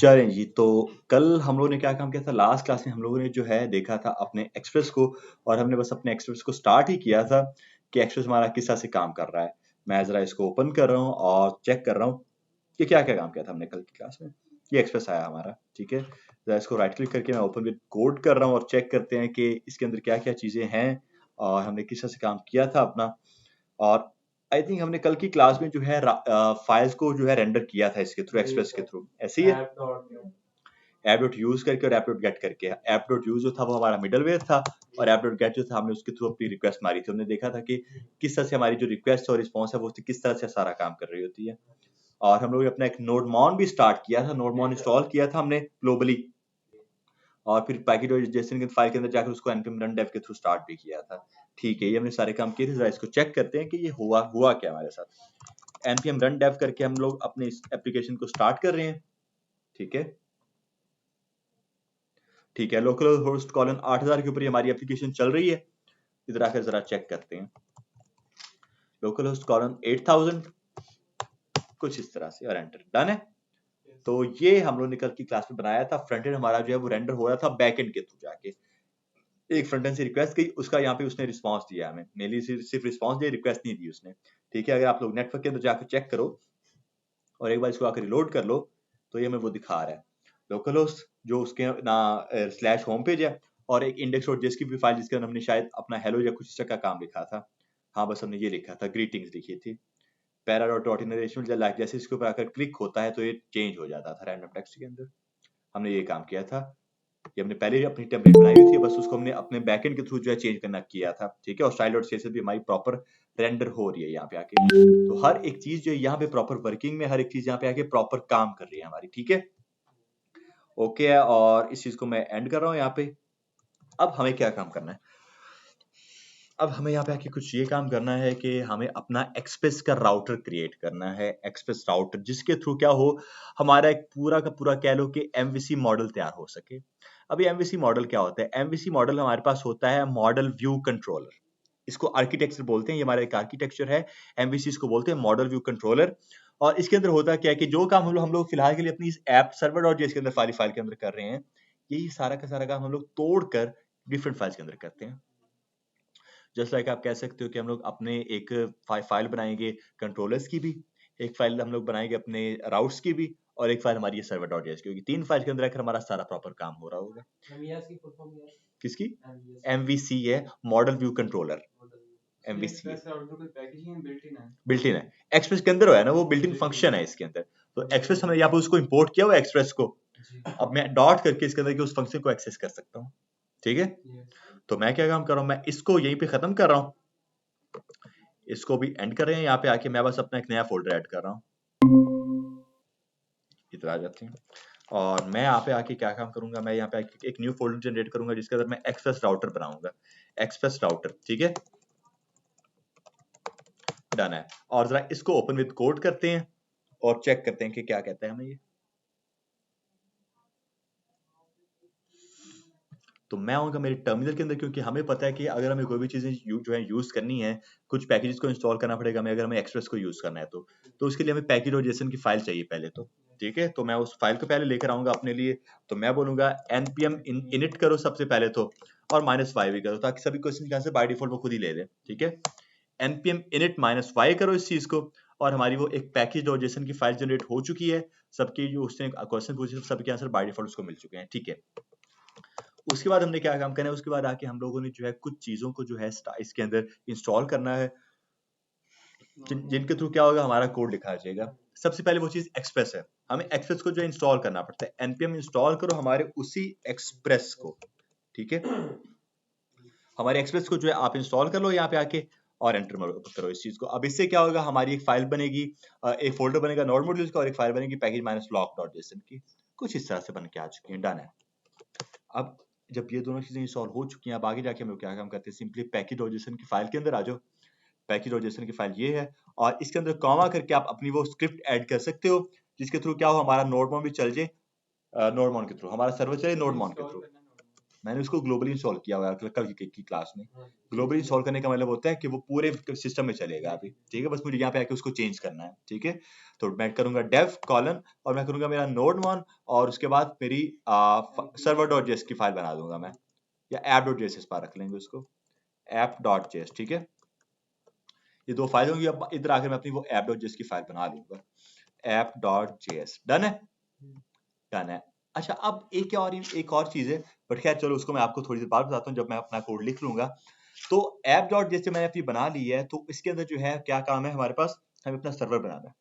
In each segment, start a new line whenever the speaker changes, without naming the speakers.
चलें जी, तो कल हम लोगों ने क्या काम किया था, लास्ट क्लास में हम लोगों ने जो है देखा था अपने एक्सप्रेस को, और हमने बस अपने एक्सप्रेस को स्टार्ट ही किया था कि एक्सप्रेस हमारा किस तरह से काम कर रहा है। मैं ज़रा इसको ओपन कर रहा हूँ और चेक कर रहा हूँ कि क्या-क्या काम किया था हमने कल की क्लास में। ये एक्सप्रेस आया हमारा, ठीक है? ज़रा इसको राइट क्लिक करके मैं ओपन विद कोड कर रहा हूँ और चेक करते हैं कि इसके अंदर क्या-क्या चीज़ें हैं और हमने किस तरह से काम किया था अपना। और आई थिंक हमने कल की क्लास में जो है फाइल्स को जो है रेंडर किया था इसके थ्रू, एक्सप्रेस के थ्रू। ऐसे ही है? ऐप डॉट यूज करके और ऐप डॉट गेट करके। ऐप डॉट यूज जो था वो हमारा मिडलवेयर था, और ऐप डॉट गेट जो था हमने उसके थ्रू अपनी रिक्वेस्ट मारी थी। हमने देखा था कि किस तरह से हमारी जो रिक्वेस्ट और रिस्पॉन्स है वो किस तरह से सारा काम कर रही होती है। और हम लोग अपना एक नोडमॉन भी स्टार्ट किया था, नोडमॉन इंस्टॉल किया था हमने ग्लोबली, और फिर पैकेट जेसन के फाइल के अंदर जाकर उसको npm run dev के थ्रू स्टार्ट भी किया था। ठीक है, ये हमने सारे काम किए थे। जरा इसको चेक करते हैं कि ये हुआ क्या हमारे साथ। npm run dev करके हम लोग अपने इस एप्लीकेशन को स्टार्ट कर रहे हैं। ठीक है, ठीक है, लोकल होस्ट कॉलन 8000 के ऊपर हमारी एप्लीकेशन चल रही है। इधर आकर जरा चेक करते हैं। लोकल होस्ट कॉलन 8000, कुछ इस तरह से, और एंटर। डन है। तो ये हम लोग ने कल की क्लास में बनाया था। फ्रंट एंड हमारा जो है वो रेंडर हो रहा था बैक एंड के थ्रू जाके। एक फ्रंट एंड से रिक्वेस्ट गई, उसका यहाँ पे उसने रिस्पांस दिया हमें। मेनली सिर्फ रिस्पांस दिया, रिक्वेस्ट नहीं दी उसने। ठीक है, अगर आप लोग नेटवर्क के अंदर जाकर चेक करो और एक बार इसको आकर रिलोड कर लो, तो ये हमें वो दिखा रहा है। लोकल होस्ट जो उसके ना स्लैश होम पेज है, और एक इंडेक्स डॉट जेएस की भी फाइल जिसके अंदर हमने शायद अपना हेलो या कुछ इस तरह का काम लिखा था। हाँ, बस हमने ये लिखा था, ग्रीटिंग्स लिखी थी। पैरा डॉट ऑर्डिनरी लाइक, जैसे इसके ऊपर आकर क्लिक होता है तो ये चेंज हो जाता था रैंडम टेक्स्ट के अंदर। हमने ये काम किया था। ये हमने पहले ही अपनी टेम्पलेट बनाई हुई थी, बस उसको हमने अपने बैकएंड के थ्रू जो है चेंज करना किया था। ठीक है, और स्टाइल डॉट सीएसएस भी हमारी प्रॉपर रेंडर हो रही है यहाँ पे आके। तो हर एक चीज जो है यहाँ पे प्रॉपर वर्किंग में, हर एक चीज यहाँ पे आके प्रॉपर काम कर रही है हमारी। ठीक है, ओके है, और इस चीज को मैं एंड कर रहा हूँ यहाँ पे। अब हमें क्या काम करना है? अब हमें यहाँ पे आके कुछ ये काम करना है कि हमें अपना एक्सप्रेस का राउटर क्रिएट करना है। एक्सप्रेस राउटर जिसके थ्रू क्या हो, हमारा एक पूरा का पूरा कह लो कि एमवीसी मॉडल तैयार हो सके। अभी एमवीसी मॉडल क्या होता है? एमवीसी मॉडल हमारे पास होता है मॉडल व्यू कंट्रोलर। इसको आर्किटेक्चर बोलते हैं, ये हमारा एक आर्किटेक्चर है। एमवीसी इसको बोलते हैं मॉडल व्यू कंट्रोलर। और इसके अंदर होता क्या है कि जो काम हम लोग फिलहाल के लिए अपनी इस ऐप सर्वर डॉट जेएस के अंदर फाइल के अंदर कर रहे हैं, यही सारा का सारा काम हम लोग तोड़कर डिफरेंट फाइल्स के अंदर करते हैं। जस्ट लाइक आप कह सकते हो कि हम लोग अपने एक फाइल बनाएंगे कंट्रोलर्स की भी, एक फाइल हम लोग बनाएंगे अपने राउट्स की भी, और एक फाइल हमारी सर्वर डॉट जेएस की होगी। 3 फाइल के अंदर आकर हमारा सारा प्रॉपर काम हो रहा होगा। किसकी? एमवीसी है, model view controller. MVC built in है, एक्सप्रेस के अंदर है ना, वो बिल्ट इन फंक्शन है इसके अंदर। तो एक्सप्रेस हमने यहाँ पे उसको इंपोर्ट किया हुआ एक्सप्रेस को। अब मैं डॉट करके इसके अंदर के उस फंक्शन को एक्सेस कर सकता हूँ। ठीक है, तो मैं क्या काम कर रहा हूँ, मैं इसको यहीं पे खत्म कर रहा हूँ, इसको भी एंड कर रहे हैं। यहाँ पे आके मैं बस अपना एक नया फोल्डर ऐड कर रहा हूँ। इधर आ जाते हैं, और मैं यहाँ पे आके क्या काम करूंगा, मैं यहाँ पे आके एक न्यू फोल्डर जनरेट करूंगा जिसके अंदर मैं एक्सप्रेस राउटर बनाऊंगा। एक्सप्रेस राउटर, ठीक है, डन है। और जरा इसको ओपन विद कोड करते हैं और चेक करते हैं कि क्या कहता है हमें ये। तो मैं आऊंगा मेरे टर्मिनल के अंदर, क्योंकि हमें पता है कि अगर हमें कोई भी चीजें जो है यूज करनी है, कुछ पैकेजेस को इंस्टॉल करना पड़ेगा हमें, अगर हमें एक्सप्रेस को यूज करना है तो उसके लिए हमें पैकेज और जेसन की फाइल चाहिए पहले तो। ठीक है, तो मैं उस फाइल को पहले लेकर आऊंगा अपने लिए। तो मैं बोलूंगा npm init करो सबसे पहले तो, और -y भी करो, ताकि सभी क्वेश्चन के आंसर बाय डिफॉल्ट वो खुद ही ले ले। ठीक है, npm init -y करो इस चीज को, और हमारी वो एक पैकेज और जेसन की फाइल जनरेट हो चुकी है। सबकी जो उसने क्वेश्चन पूछे सबके आंसर बाय डिफॉल्ट उसको मिल चुके हैं। ठीक है, उसके बाद हमने क्या काम करना है, उसके बाद आके हम लोगों ने जो है कुछ चीजों को जो है इसके अंदर इंस्टॉल करना है, जिनके थ्रू क्या होगा, हमारा कोड लिखा जाएगा। सबसे पहले वो चीज एक्सप्रेस है। हमें एक्सप्रेस को जो इंस्टॉल करना पड़ता है, npm इंस्टॉल करो हमारे उसी एक्सप्रेस को। ठीक है, हमारे एक्सप्रेस को जो है आप इंस्टॉल कर लो यहाँ पे आके, और एंटर करो इस चीज को। अब इससे क्या होगा, हमारी एक फाइल बनेगी, एक फोल्डर बनेगा नोड मॉड्यूल्स का, और एक फाइल बनेगी पैकेज -lock.json की। कुछ इस तरह से बन के आ चुकी है। डन है। अब जब ये दोनों चीजें इंस्टॉल हो चुकी हैं, अब आगे जाके हम लोग क्या काम करते हैं, सिंपली पैकेज.json की फाइल के अंदर आ जाओ। पैकेज.json की फाइल ये है, और इसके अंदर कॉमा करके आप अपनी वो स्क्रिप्ट ऐड कर सकते हो, जिसके थ्रू क्या हो, हमारा नोडमॉन भी चल जाए। नोडमॉन के थ्रू हमारा सर्वर चले, नोडमॉन के थ्रू। मैंने उसको ग्लोबली इंस्टॉल किया हुआ है कल की क्लास में। ग्लोबली इंस्टॉल करने का मतलब होता है कि वो पूरे सिस्टम में चलेगा अभी, ठीक है, बस मुझे यहाँ पे आके उसको चेंज करना है, ठीक है। तो मैं करूंगा डेव कॉलन और मैं करूंगा मेरा node1 और उसके बाद मेरी server.js की फाइल बना दूंगा मैं, या app.js इस बार रख लेंगे उसको, app.js, ठीक है। ये दो फाइल होंगी, अब इधर आकर मैं अपनी वो app.js की फाइल बना लूंगा, app.js। डन है, डन है। अच्छा अब एक और चीज है, बट खैर चलो उसको मैं आपको थोड़ी देर बाद बताता हूँ जब मैं अपना कोड लिख लूंगा। तो app.js मैंने अपनी बना ली है, तो इसके अंदर जो है क्या काम है हमारे पास, हमें अपना सर्वर बनाना है।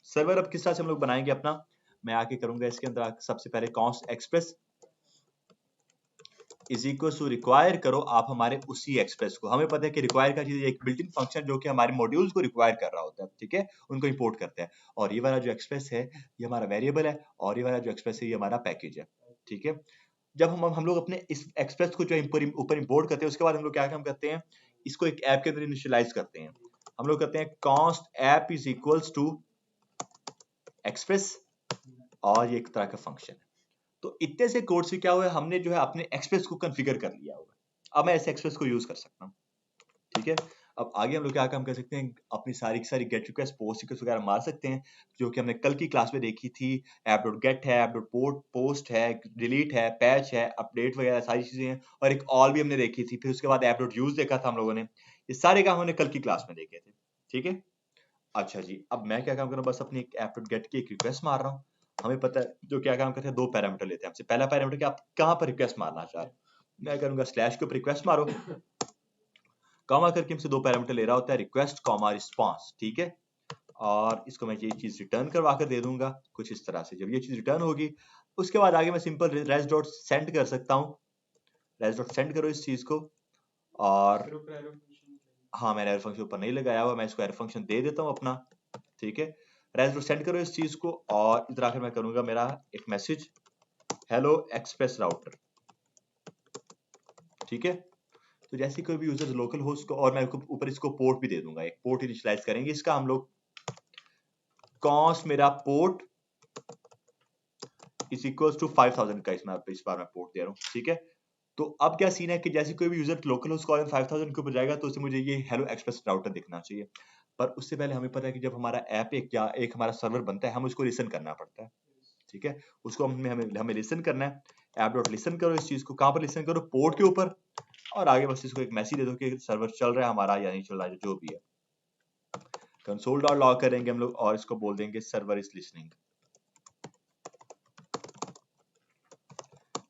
सर्वर अब किस तरह से हम लोग बनाएंगे अपना, मैं आके करूंगा इसके अंदर सबसे पहले const express is equal to require करो आप हमारे उसी एक्सप्रेस को। हमें पता है कि रिक्वायर का चीज एक बिल्ट इन फंक्शन जो कि हमारे मॉड्यूल्स को रिक्वायर कर रहा होता है, ठीक है, उनको इंपोर्ट करते हैं। और ये वाला जो एक्सप्रेस है ये हमारा वेरिएबल है, और ये वाला जो एक्सप्रेस है ये हमारा पैकेज है, ठीक है। जब हम लोग अपने इस एक्सप्रेस को जो ऊपर इंपोर्ट करते हैं उसके बाद हम लोग क्या काम करते हैं, इसको एक ऐप के अंदर इनिशियलाइज करते हैं। हम लोग करते हैं const app is equals to express, और ये एक तरह का फंक्शन है। तो इतने से कोड से क्या हुआ, हमने जो है अपने एक्सप्रेस को कॉन्फ़िगर कर लिया हुआ है। अब मैं ऐसे एक्सप्रेस को यूज कर सकता हूँ, ठीक है। अब आगे हम लोग क्या काम कर सकते हैं, अपनी सारी की सारी गेट रिक्वेस्ट पोस्ट रिक्वेस्ट वगैरह मार सकते हैं, जो कि हमने कल की क्लास में देखी थी। app.get है, app.post है, डिलीट है, पैच है, अपडेट वगैरह सारी चीजें हैं, और एक ऑल भी हमने देखी थी। फिर उसके बाद app.use देखा था हम लोगों ने। ये सारे काम हमने कल की क्लास में देखे थे, ठीक है। अच्छा जी, अब मैं क्या काम कर रहा हूँ, बस अपनी app.get की एक रिक्वेस्ट मार रहा हूँ। हमें पता है जो क्या काम करते हैं, दो पैरामीटर लेते हैं हमसे। पहला पैरामीटर कि आप कहाँ पर रिक्वेस्ट मारना चाह रहे हो, मैं करूंगा स्लैश के ऊपर रिक्वेस्ट मारो, कॉमा करके हमसे दो पैरामीटर ले रहा होता है, रिक्वेस्ट कॉमा रिस्पांस, ठीक है। और इसको मैं ये चीज रिटर्न करवा कर दे दूंगा कुछ इस तरह से। जब ये चीज रिटर्न होगी उसके बाद आगे मैं सिंपल res डॉट सेंड कर सकता हूँ, res डॉट सेंड करो इस चीज को। और हाँ, मैंने एरर फंक्शन ऊपर नहीं लगाया हुआ, मैं इसको एरर फंक्शन दे देता हूँ अपना, ठीक है। res डॉट सेंड करो इस चीज को, और इधर आकर मैं करूंगा मेरा एक मैसेज हेलो एक्सप्रेस राउटर, ठीक है। तो जैसे कोई भी यूजर लोकल होस्ट को, और मैं ऊपर इसको पोर्ट भी दे दूंगा, एक पोर्ट इनिशियलाइज करेंगे इसका हम लोग, कॉस्ट मेरा पोर्ट इज इक्वल्स टू 5000 का इस बार मैं पोर्ट दे रहा हूँ, ठीक है। तो अब क्या सीन है कि जैसे कोई भी यूजर लोकल होस्ट कॉलन 5000 के ऊपर जाएगा तो उसे मुझे ये हेलो एक्सप्रेस राउटर दिखना चाहिए। पर उससे पहले हमें पता है कि जब हमारा ऐप एक हमारा सर्वर बनता है, हम उसको लिसन करना पड़ता है, ठीक है। उसको हमें लिसन करना है। ऐप डॉट लिसन करो इस चीज को, कहाँ पर लिसन करो, पोर्ट के ऊपर। और आगे बस इसको एक मैसेज दे दो कि सर्वर चल रहा है हमारा या नहीं चल रहा है, जो भी है। कंसोल डॉट लॉग करेंगे हम लोग और इसको बोल देंगे server is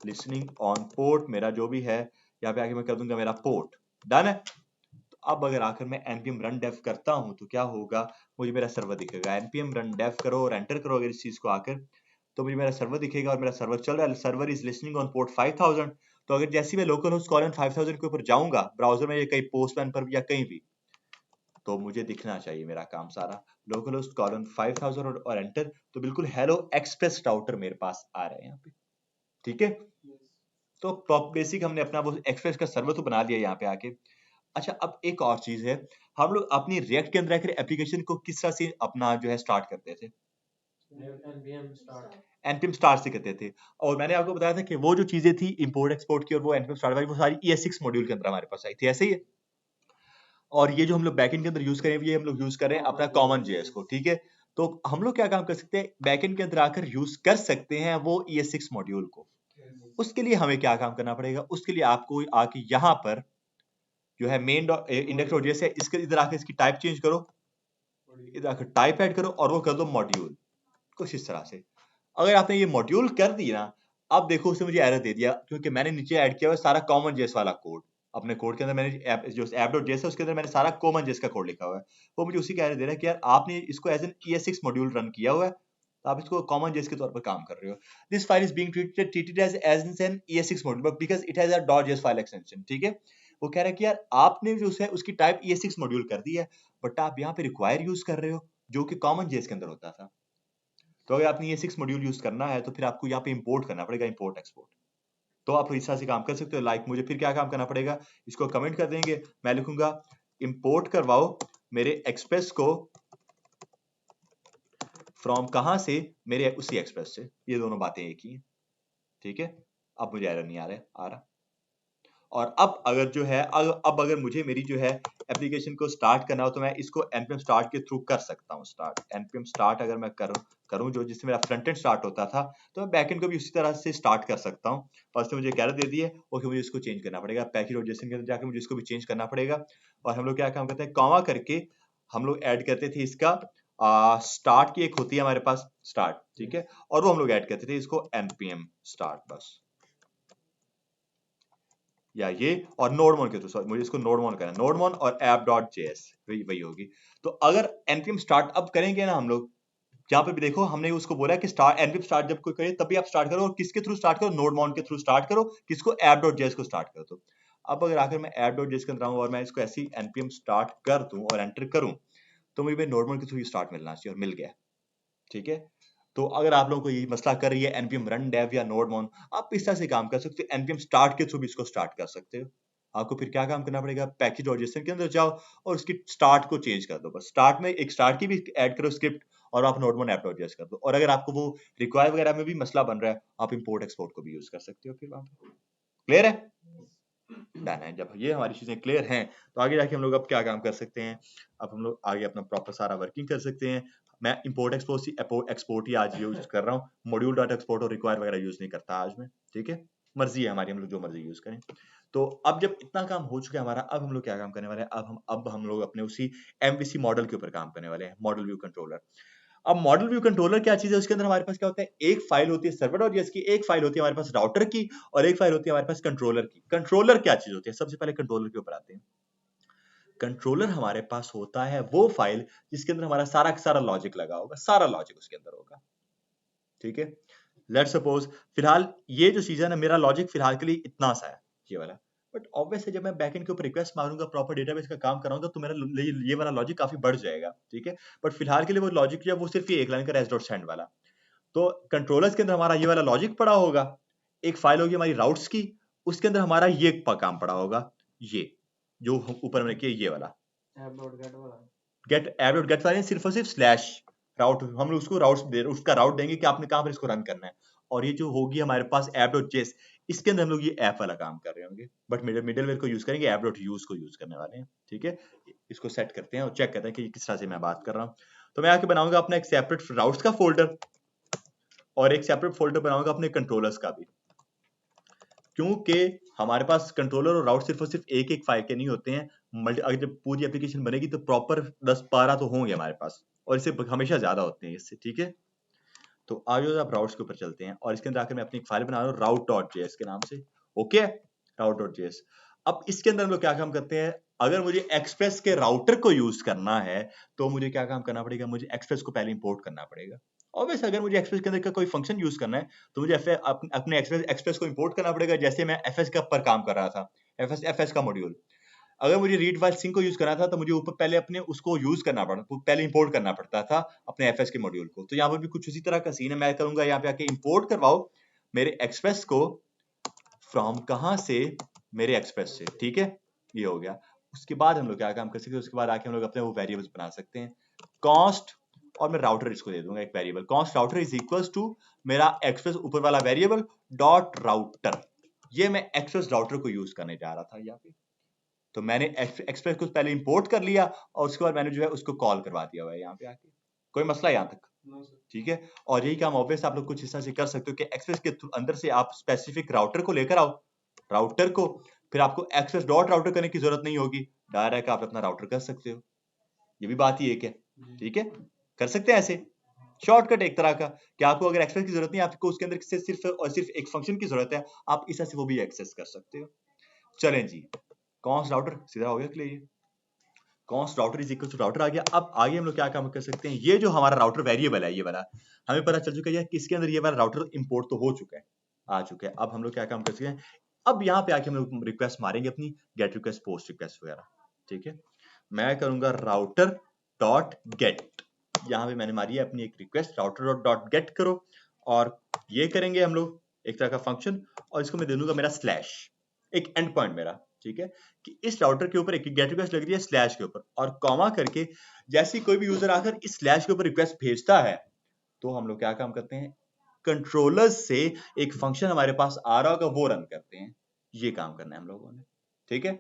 listening on port, मेरा जो भी है यहाँ पे आके मैं कर दूंगा मेरा पोर्ट। डन है। तो अब अगर आकर मैं npm run dev करता हूं तो क्या होगा, मुझे मेरा सर्वर दिखेगा। npm run dev करो और एंटर करो अगर इस चीज को आकर, तो मुझे मेरा सर्वर दिखेगा और मेरा सर्वर चल रहा है। Server is listening on port 5000। तो अगर जैसे मैं लोकल होस्ट कॉलन 5000 के ऊपर जाऊंगा ब्राउजर में, या कहीं पोस्टमैन पर या कहीं भी, तो मुझे दिखना चाहिए मेरा काम सारा लोकल होस्ट कॉलन 5000 और एंटर। तो बिल्कुल हेलो एक्सप्रेस राउटर मेरे पास आ रहा है यहाँ पे, ठीक है। तो बेसिक हमने अपना वो एक्सप्रेस का सर्वर तो बना लिया यहाँ पे आके। अच्छा अब एक और चीज है, हम लोग अपनी रिएक्ट के अंदर आकर एप्लीकेशन को किस तरह से अपना जो है स्टार्ट करते थे, npm स्टार्ट से करते थे। और मैंने आपको बताया था कि वो जो चीजें थी इंपोर्ट एक्सपोर्ट की और वो npm स्टार्ट वाली, वो सारी ES6 मॉड्यूल के अंदर हमारे पास आई थी, ऐसे ही है। और ये जो हम लोग बैकएंड के अंदर यूज करें, ये हम लोग यूज कर रहे हैं अपना कॉमन जेएस को, ठीक है। तो हम लोग क्या काम कर सकते हैं, बैकएंड के अंदर आकर यूज कर सकते हैं वो ES6 मॉड्यूल को। उसके लिए हमें क्या काम करना पड़ेगा, उसके लिए आपको आके यहाँ पर जो है मेन index.js है, इसके इधर आके इसकी टाइप चेंज करो, इधर आकर टाइप ऐड करो और वो कर दो मॉड्यूल, कुछ इस तरह से। अगर आपने ये मॉड्यूल कर दी ना, अब देखो उसने मुझे एरर दे दिया क्योंकि मैंने नीचे ऐड किया हुआ सारा कॉमन जेएस वाला कोड। अपने कोड के अंदर मैंने जो app.js है उसके अंदर मैंने सारा कॉमन जेएस का कोड लिखा हुआ है। वो मुझे उसी का एरर दे रहा है कि यार आपने इसको as an ES6 module run किया हुआ है, तो आप इसको कॉमन जेएस के तौर पर काम कर रहे हो। This file is being treated as an ES6 module but because it has a .js file extension, ठीक है। वो कह रहा है कि यार आपने जो है उसकी टाइप ES6 मॉड्यूल कर दी है, बट आप यहाँ पे रिक्वायर यूज कर रहे हो जो कि कॉमन जेएस के अंदर होता था। तो अगर आपने ES6 मॉड्यूल यूज करना है तो फिर आपको यहाँ पे इंपोर्ट करना पड़ेगा, इंपोर्ट एक्सपोर्ट। तो आप इस तरह से काम कर सकते हो। लाइक मुझे फिर क्या काम करना पड़ेगा, इसको कमेंट कर देंगे, मैं लिखूंगा इंपोर्ट करवाओ मेरे एक्सप्रेस को फ्रॉम कहां से, मेरे उसी एक्सप्रेस से। ये दोनों बातें एक ही हैं, ठीक है। अब मुझे एरर नहीं आ रहा है, आ रहा और अब अगर जो है अब अगर मुझे मेरी जो है एप्लीकेशन को स्टार्ट करना हो तो मैं इसको npm start के थ्रू कर सकता हूँ। स्टार्ट npm start अगर मैं करूँ जो जिससे मेरा फ्रंट एंड स्टार्ट होता था तो मैं बैक एंड को भी उसी तरह से स्टार्ट कर सकता हूँ। और उसने मुझे एक एरर दे दी है, ओके मुझे इसको चेंज करना पड़ेगा, पैकेज.json के अंदर जाकर मुझे इसको भी चेंज करना पड़ेगा। और हम लोग क्या काम करते हैं, कॉमा करके हम लोग ऐड करते थे इसका स्टार्ट की एक होती है हमारे पास स्टार्ट, ठीक है, और वो हम लोग ऐड करते थे इसको npm start बस, या ये और नोडमोन के थ्रू, सॉरी मुझे इसको नोडमोन करना है, नोडमोन और app.js वही होगी। तो अगर npm start अब करेंगे ना हम लोग, यहाँ पे भी देखो हमने उसको बोला कि स्टार्ट npm start जब कोई करे तभी आप स्टार्ट करो, और किसके थ्रू स्टार्ट करो, नोडमोन के थ्रू स्टार्ट करो, किसको app.js को स्टार्ट कर दो। अब अगर आकर मैं app.js के अंदर आऊं और मैं इसको ऐसी npm start कर दूं और एंटर करूं तो मुझे नोडमोन के थ्रू स्टार्ट मिलना चाहिए, और मिल गया, ठीक है। तो अगर आप लोगों को ये मसला कर रही है npm run dev या nodemon, आप इस तरह से काम कर सकते हो, npm start के थ्रू भी इसको स्टार्ट कर सकते हो। आपको फिर क्या काम करना पड़ेगा, पैकेज.json के अंदर जाओ और उसकी स्टार्ट को चेंज कर दो, बस स्टार्ट में एक स्टार्ट की भी ऐड करो स्क्रिप्ट, और आप नोडमोन app.js कर दो। और अगर आपको वो रिक्वायर वगैरह में भी मसला बन रहा है, आप इंपोर्ट एक्सपोर्ट को भी यूज कर सकते हो। फिर वहां पे क्लियर है, डन है। जब ये हमारी चीजें क्लियर हैं तो आगे जाके हम लोग अब क्या काम कर सकते हैं, अब हम लोग आगे अपना प्रॉपर सारा वर्किंग कर सकते हैं। मैं इंपोर्ट एक्सपोर्ट ही आज यूज कर रहा हूँ, मॉड्यूल डॉट एक्सपोर्ट और रिक्वायर वगैरह यूज नहीं करता आज में, ठीक है, मर्जी है हमारी, हम लोग जो मर्जी यूज करें। तो अब जब इतना काम हो चुका है हमारा, अब हम लोग क्या काम करने वाले हैं, अब हम लोग अपने उसी MVC मॉडल के ऊपर काम करने वाले हैं, मॉडल व्यू कंट्रोलर। अब मॉडल व्यू कंट्रोलर क्या चीज है, उसके अंदर हमारे पास क्या होता है, एक फाइल होती है सर्वर.js की, एक फाइल होती है हमारे पास राउटर की, और एक फाइल होती है हमारे पास कंट्रोलर की। कंट्रोलर क्या चीज होती है, सबसे पहले कंट्रोलर के ऊपर आते हैं। कंट्रोलर हमारे पास होता है वो फाइल जिसके अंदर हमारा सारा का सारा लॉजिक लगा होगा, सारा लॉजिक उसके अंदर होगा, ठीक है। लेट सपोज फिलहाल ये जो चीज है ना, मेरा लॉजिक फिलहाल के लिए इतना सा है, ये वाला, बट ऑब्वियसली जब मैं बैकएंड के ऊपर रिक्वेस्ट मारूंगा, प्रॉपर डेटाबेस का काम कराऊंगा, तो मेरा ये वाला लॉजिक काफी बढ़ जाएगा, ठीक है। बट फिलहाल के लिए वो लॉजिक जो है वो सिर्फ ये एक लाइन का रेस्ट.सेंड वाला। तो कंट्रोलर्स के अंदर हमारा ये वाला लॉजिक पड़ा होगा, एक फाइल होगी हमारी राउट्स की, उसके अंदर हमारा ये काम पड़ा होगा, ये जो ऊपर में ये वाला गेट ऐप.गेट वाले सिर्फ और सिर्फ स्लैश राउट, हम लोग उसको राउट्स दे, उसका राउट देंगे कि आपने कहां पर इसको रन करना है। और ये जो होगी हमारे पास ऐप.जेएस, इसके अंदर हम लोग ये ऐप वाला काम कर रहे होंगे, बट मिडलवेयर को यूज करेंगे, ऐप.यूज को यूज करने वाले हैं, ठीक है। इसको सेट करते हैं और चेक करते हैं कि किस तरह से मैं बात कर रहा हूँ। तो मैं आके बनाऊंगा अपना एक सेपरेट राउट्स का फोल्डर, और एक सेपरेट फोल्डर बनाऊंगा अपने कंट्रोलर्स का भी, क्योंकि हमारे पास कंट्रोलर और राउट सिर्फ और सिर्फ एक एक फाइल के नहीं होते हैं, अगर जब पूरी एप्लीकेशन बनेगी तो प्रॉपर 10-12 तो होंगे हमारे पास, और इससे हमेशा ज्यादा होते हैं इससे, ठीक है। तो आज आप राउट्स के ऊपर चलते हैं, और इसके अंदर आकर मैं अपनी एक फाइल बना रहा हूँ route.js के नाम से, ओके, route.js। अब इसके अंदर हम लोग क्या काम करते हैं, अगर मुझे एक्सप्रेस के राउटर को यूज करना है तो मुझे क्या काम करना पड़ेगा, मुझे एक्सप्रेस को पहले इंपोर्ट करना पड़ेगा। ऑब्वियस अगर मुझे एक्सप्रेस के अंदर का कोई फंक्शन यूज करना है तो मुझे अपने एक्सप्रेस को इंपोर्ट करना पड़ेगा, जैसे मैं एफएस के ऊपर काम कर रहा था, एफएस का मॉड्यूल। अगर मुझे रीड फाइल सिंक को यूज करना था तो मुझे ऊपर पहले अपने उसको यूज करना पड़ता, पहले इंपोर्ट करना पड़ता था अपने एफएस के मॉड्यूल को। तो यहाँ पर भी कुछ उसी तरह का सीन है, मैं करूंगा यहाँ पे आके इंपोर्ट करवाओ मेरे एक्सप्रेस को, फ्रॉम कहां से, मेरे एक्सप्रेस से, ठीक है, ये हो गया। उसके बाद हम लोग क्या काम कर सकते हैं, उसके बाद आके हम लोग अपने वो वेरिएबल्स बना सकते हैं, कॉस्ट, और मैं राउटर इसको दे दूंगा एक variable, const router is equals to मेरा एक्सप्रेस ऊपर वाला वेरिएबल डॉट राउटर। ये मैं एक्सप्रेस राउटर को यूज करने जा रहा था यहाँ पे, तो मैंने एक्सप्रेस को पहले इंपोर्ट कर लिया और उसके बाद मैंने जो है उसको कॉल करवा दिया हुआ है यहाँ पे आके। कोई मसला यहाँ तक? ठीक है। और यही काम ऑब्वियस आप लोग कुछ इस तरह से कर सकते हो कि एक्सप्रेस के अंदर से आप स्पेसिफिक राउटर को लेकर आओ, राउटर को, फिर आपको एक्सप्रेस डॉट राउटर करने की जरूरत नहीं होगी, डायरेक्ट आप अपना राउटर कर सकते हो। ये भी बात ही एक है, ठीक है, कर सकते हैं ऐसे शॉर्टकट एक तरह का, कि आपको अगर एक्सप्रेस की जरूरत नहीं, आपको उसके अंदर से सिर्फ और सिर्फ एक फंक्शन की जरूरत है, आप इस तरह से वो भी एक्सेस कर सकते हो। चलें जी, कॉन्स्ट राउटर सीधा हो गया clear, const router is equal to router आ गया। अब आगे हम लोग क्या काम कर सकते हैं, ये जो हमारा राउटर वेरिएबल है ये वाला, हमें पता चल चुका है कि इसके अंदर ये वाला राउटर इंपोर्ट तो हो चुका है, आ चुका है। अब हम लोग क्या काम कर सकते हैं, अब यहाँ पे आके हम लोग रिक्वेस्ट मारेंगे अपनी, गेट रिक्वेस्ट, पोस्ट रिक्वेस्ट वगैरह, ठीक है। मैं करूंगा राउटर डॉट गेट, यहाँ पे मैंने मारी है अपनी एक रिक्वेस्ट, राउटर डॉट गेट करो, और ये करेंगे हम लोग एक तरह का फंक्शन, और इसको मैं दे दूंगा मेरा स्लैश, एक एंड पॉइंट मेरा, ठीक है, कि इस राउटर के ऊपर एक गेट रिक्वेस्ट लग रही है स्लैश के ऊपर, और कॉमा करके जैसे कोई भी यूजर आकर इस स्लैश के ऊपर रिक्वेस्ट भेजता है तो हम लोग क्या काम करते हैं, कंट्रोलर से एक फंक्शन हमारे पास आ रहा होगा वो रन करते हैं, ये काम करना है हम लोगों ने, ठीक है,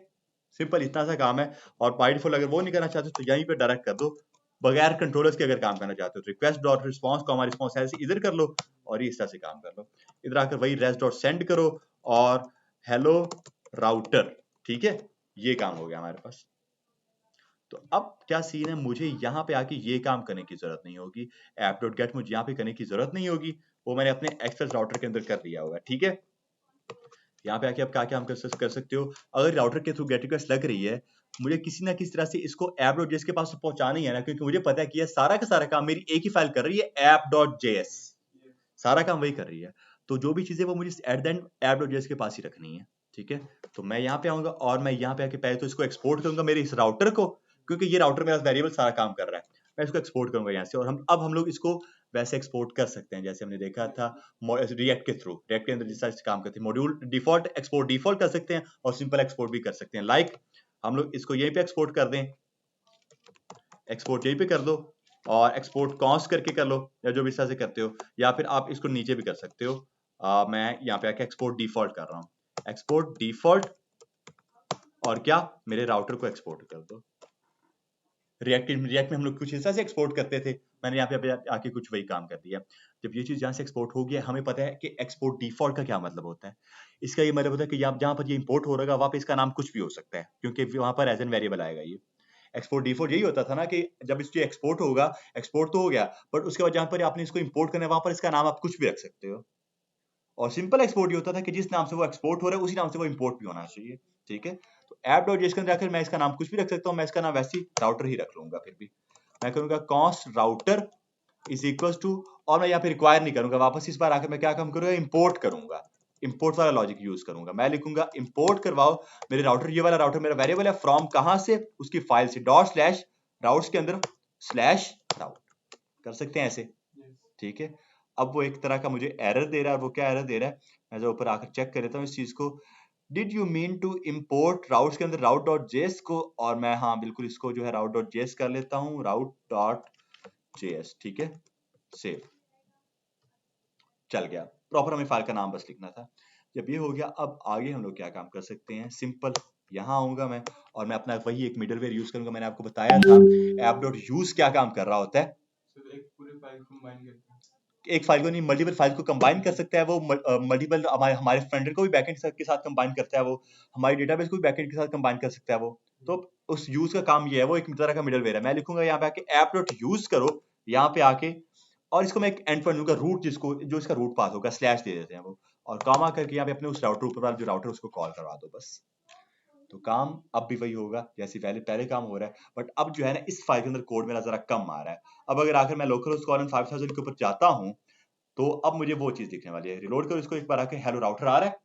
सिंपल इतना सा काम है। और बाय डिफॉल्ट अगर वो नहीं करना चाहते तो यहीं पे डायरेक्ट कर दो, बगैर कंट्रोलर्स के अगर काम करना चाहते हो तो request dot response comma response ऐसे इधर कर लो और ये इस तरह से काम कर लो। इधर आकर वही रेस्ट डॉट सेंड करो और हेलो राउटर, ठीक है, ये काम हो गया हमारे पास। तो अब क्या सीन है, मुझे यहाँ पे आके ये काम करने की जरूरत नहीं होगी, ऐप डॉट गेट मुझे यहाँ पे करने की जरूरत नहीं होगी, वो मैंने अपने एक्सेस राउटर के अंदर कर लिया होगा, ठीक है। यहाँ पे आके आप क्या क्या हम कर सकते हो, अगर राउटर के थ्रू गेट रिक्वेस्ट लग रही है, मुझे किसी ना किसी तरह से इसको ऐप डॉट जेएस के पास पहुंचाना ही है ना, क्योंकि मुझे पता है कि ये सारा का सारा काम मेरी एक ही फाइल कर रही है, ऐप डॉट जेएस, सारा काम वही कर रही है। तो जो भी चीजें वो मुझे at the end app dot JS के पास ही रखनी है, ठीक है। तो मैं यहाँ पे आऊंगा और मैं यहाँ पे आके पहले तो इसको एक्सपोर्ट करूंगा मेरे इस राउटर को, क्योंकि ये राउटर मेरा वेरिएबल सारा काम कर रहा है, मैं इसको एक्सपोर्ट करूंगा यहाँ से। और हम लोग इसको वैसे एक्सपोर्ट कर सकते हैं जैसे हमने देखा था रिएक्ट के थ्रू, रिएक्ट के अंदर जिस तरह से काम करते हैं, मॉड्यूल डिफॉल्ट एक्सपोर्ट डिफॉल्ट कर सकते हैं और सिंपल एक्सपोर्ट भी कर सकते हैं। लाइक हम लोग इसको यहीं पे एक्सपोर्ट कर दें, एक्सपोर्ट यहीं पे कर दो और एक्सपोर्ट कॉन्स्ट करके कर लो या जो भी इस तरह से करते हो, या फिर आप इसको नीचे भी कर सकते हो। मैं यहाँ पे आके एक्सपोर्ट डिफॉल्ट कर रहा हूँ, एक्सपोर्ट डिफॉल्ट और क्या मेरे राउटर को एक्सपोर्ट कर दो। रिएक्ट में हम लोग कुछ हिस्सा से एक्सपोर्ट करते थे, मैंने यहाँ पे आके कुछ वही काम कर दिया। जब ये चीज यहाँ से एक्सपोर्ट हो गया, हमें पता है कि एक्सपोर्ट डिफॉल्ट का क्या मतलब होता है। इसका ये मतलब होता है कि जहाँ पर ये इंपोर्ट हो रहा है वहाँ पे इसका नाम कुछ भी हो सकता है, क्योंकि वहाँ पर एज एन वेरिएबल आएगा। ये एक्सपोर्ट डिफॉल्ट यही होता था ना कि जब इसको एक्सपोर्ट होगा, एक्सपोर्ट तो हो गया, बट उसके बाद जहाँ पर आपने इसको इंपोर्ट करना है वहां पर इसका नाम आप कुछ भी रख सकते हो। और सिंपल एक्सपोर्ट ये होता था कि जिस नाम से वो एक्सपोर्ट हो रहा है उसी नाम से वो इंपोर्ट भी होना चाहिए, ठीक है। तो ऐप डॉट जेएस के अंदर जाकर मैं इसका नाम कुछ भी रख सकता हूँ, मैं इसका नाम वैसे ही राउटर ही रख लूंगा। फिर भी मैं करूंगा const router is equal to, और मैं यहाँ पे रिक्वायर नहीं करूंगा, वापस इस बार आकर मैं क्या काम करूंगा, इंपोर्ट करूंगा, इंपोर्ट वाला लॉजिक यूज करूंगा। मैं लिखूंगा इंपोर्ट करवाओ मेरे राउटर, ये वाला राउटर मेरा वेरिएबल है, फ्रॉम कहां से, उसकी फाइल से, डॉट स्लैश राउट्स के अंदर स्लैश राउट कर सकते हैं ऐसे, ठीक है। अब वो एक तरह का मुझे एरर दे रहा है, वो क्या एरर दे रहा है, मैं जो ऊपर आकर चेक कर लेता हूँ इस चीज को, did you mean to import routes के अंदर राउट डॉट जेएस को, और मैं हाँ बिल्कुल इसको जो है राउट डॉट जेएस कर लेता हूँ, राउट डॉट जेएस, ठीक है, सेव, चल गया। प्रॉपर हमें फाइल का नाम बस लिखना था। जब ये हो गया, अब आगे हम लोग क्या काम कर सकते हैं, सिंपल यहाँ आऊंगा मैं और मैं अपना वही एक मिडलवेयर यूज करूंगा। मैंने आपको बताया था ऐप डॉट यूज क्या काम कर रहा होता है, एक पूरी फाइल कंबाइन करता है, एक फाइल को नहीं मल्टीपल फाइल को कंबाइन कर सकता है वो, मल्टीपल हमारे फ्रंट को भी बैकएंड के साथ कंबाइन करता है वो, हमारी डेटाबेस को भी बैकएंड के साथ कंबाइन कर सकता है वो। तो उस यूज का काम ये है, वो एक तरह का मिडलवेयर है। मैं लिखूंगा यहाँ पे आके ऐप डॉट यूज करो, यहाँ पे आके, और इसको मैं एक एंड पॉइंट दूंगा, रूट जिसको जो इसका रूट पाथ होगा स्लैश दे देते हैं वो, और कामा करके यहाँ पे अपने उस राउटर ऊपर वाला जो राउटर उसको कॉल करवा दो बस। तो काम अब भी वही होगा जैसे पहले पहले काम हो रहा है, बट अब जो है ना इस फाइल के अंदर कोड मेरा जरा कम आ रहा है। अब अगर आकर मैं लोकल होस्ट कॉलन 5000 के ऊपर जाता हूँ तो अब मुझे वो चीज दिखने वाली है। रिलोड करो इसको एक बार आके, हेलो राउटर आ रहा है,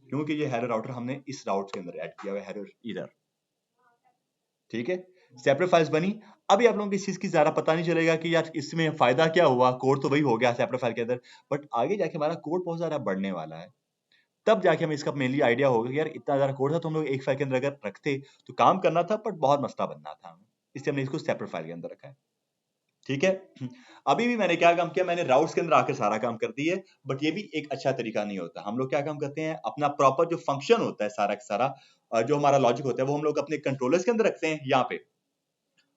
क्योंकि ये हेलो राउटर हमने इस राउट के अंदर ऐड किया हुआ है, हेलो इधर, ठीक है। सेपरेट फाइल्स बनी। अभी आप लोगों को इस चीज की ज्यादा पता नहीं चलेगा कि यार इसमें फायदा क्या हुआ, कोड तो वही हो गया सेपरेट फाइल के अंदर, बट आगे जाके हमारा कोड बहुत ज्यादा बढ़ने वाला है। तब जाके हमें इसका मेनली आइडिया होगा कि यार इतना ज्यादा कोड था तो हम लोग एक फाइल के अंदर अगर रखते तो काम करना था, बट बहुत मसला बनना था, इसलिए हमने इसको सेपरेट फाइल के अंदर रखा है, ठीक है। अभी भी मैंने क्या काम किया, मैंने राउट्स के अंदर आकर सारा काम कर दिया है, बट ये भी एक अच्छा तरीका नहीं होता। हम लोग क्या काम करते हैं, अपना प्रॉपर जो फंक्शन होता है सारा का सारा, जो हमारा लॉजिक होता है वो हम लोग अपने कंट्रोलर्स के अंदर रखते हैं, यहाँ पे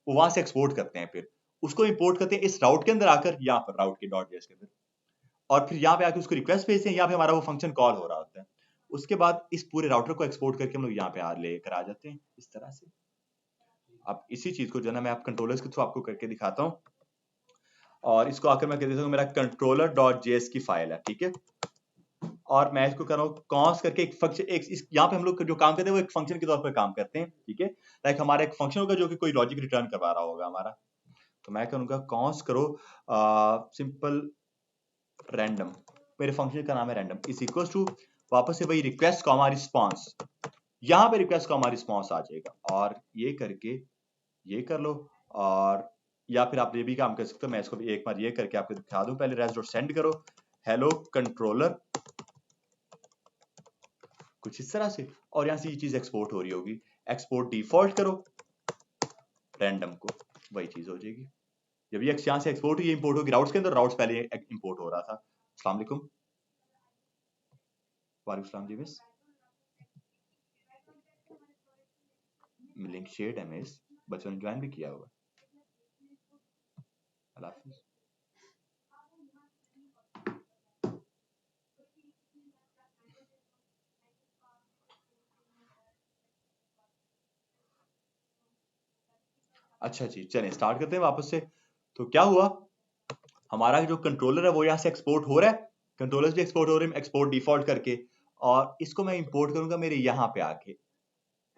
वो वहां से एक्सपोर्ट करते हैं, फिर उसको इंपोर्ट करते हैं इस राउट के अंदर आकर, यहाँ पर राउट के डॉट जेएस के अंदर, और फिर यहाँ पे आकर उसको रिक्वेस्ट भेजते हैं, यहाँ पे हमारा वो फंक्शन कॉल हो रहा होता है। उसके बाद इस पूरे राउटर को एक्सपोर्ट करके हम लोग यहाँ पे लेकर आ जाते हैं इस तरह से। अब इसी चीज को जो है ना मैं आप कंट्रोलर्स के थ्रू आपको करके दिखाता हूँ, और इसको आकर मैं कह देता हूँ मेरा कंट्रोलर डॉट जेएस की फाइल है, ठीक है। और मैं इसको कर रहा हूँ कॉन्स करके एक फंक्शन, एक यहाँ पे हम लोग जो काम करते हैं वो एक फंक्शन के तौर पर काम करते हैं, ठीक है। लाइक हमारा एक फंक्शन होगा जो कि कोई लॉजिक रिटर्न करवा रहा होगा हमारा, तो मैं करूंगा कॉन्स करो सिंपल रैंडम, मेरे फंक्शन का नाम है रैंडम, इज इक्वल टू वापस से वही रिक्वेस्ट कॉमा रिस्पॉन्स, यहाँ पे रिक्वेस्ट कॉमा रिस्पॉन्स आ जाएगा, और ये करके ये कर लो। और या फिर आप ये भी काम कर सकते हो, मैं इसको भी एक बार ये करके आपको दिखा दूं, पहले रेस्ट डॉट सेंड करो हेलो कंट्रोलर, कुछ इस तरह से, और यहाँ से ये चीज एक्सपोर्ट हो रही होगी, एक्सपोर्ट डिफॉल्ट करो रैंडम को, वही चीज हो जाएगी। जब ये यहाँ से एक्सपोर्ट हुई इंपोर्ट होगी राउट्स के अंदर, राउट्स पहले इंपोर्ट हो रहा था। अस्सलाम वालेकुम, वालेकुम सलाम जी मिस। लिंक शेयर्ड है मिस, बच्चों ने ज्वाइन भी किया होगा। अल्लाह हाफिज। अच्छा जी, चलें स्टार्ट करते हैं वापस से। तो क्या हुआ, हमारा जो कंट्रोलर है वो यहाँ से एक्सपोर्ट हो रहा है, कंट्रोलर से एक्सपोर्ट हो रहे हैं एक्सपोर्ट डिफॉल्ट करके, और इसको मैं इंपोर्ट करूंगा मेरे यहाँ पे आके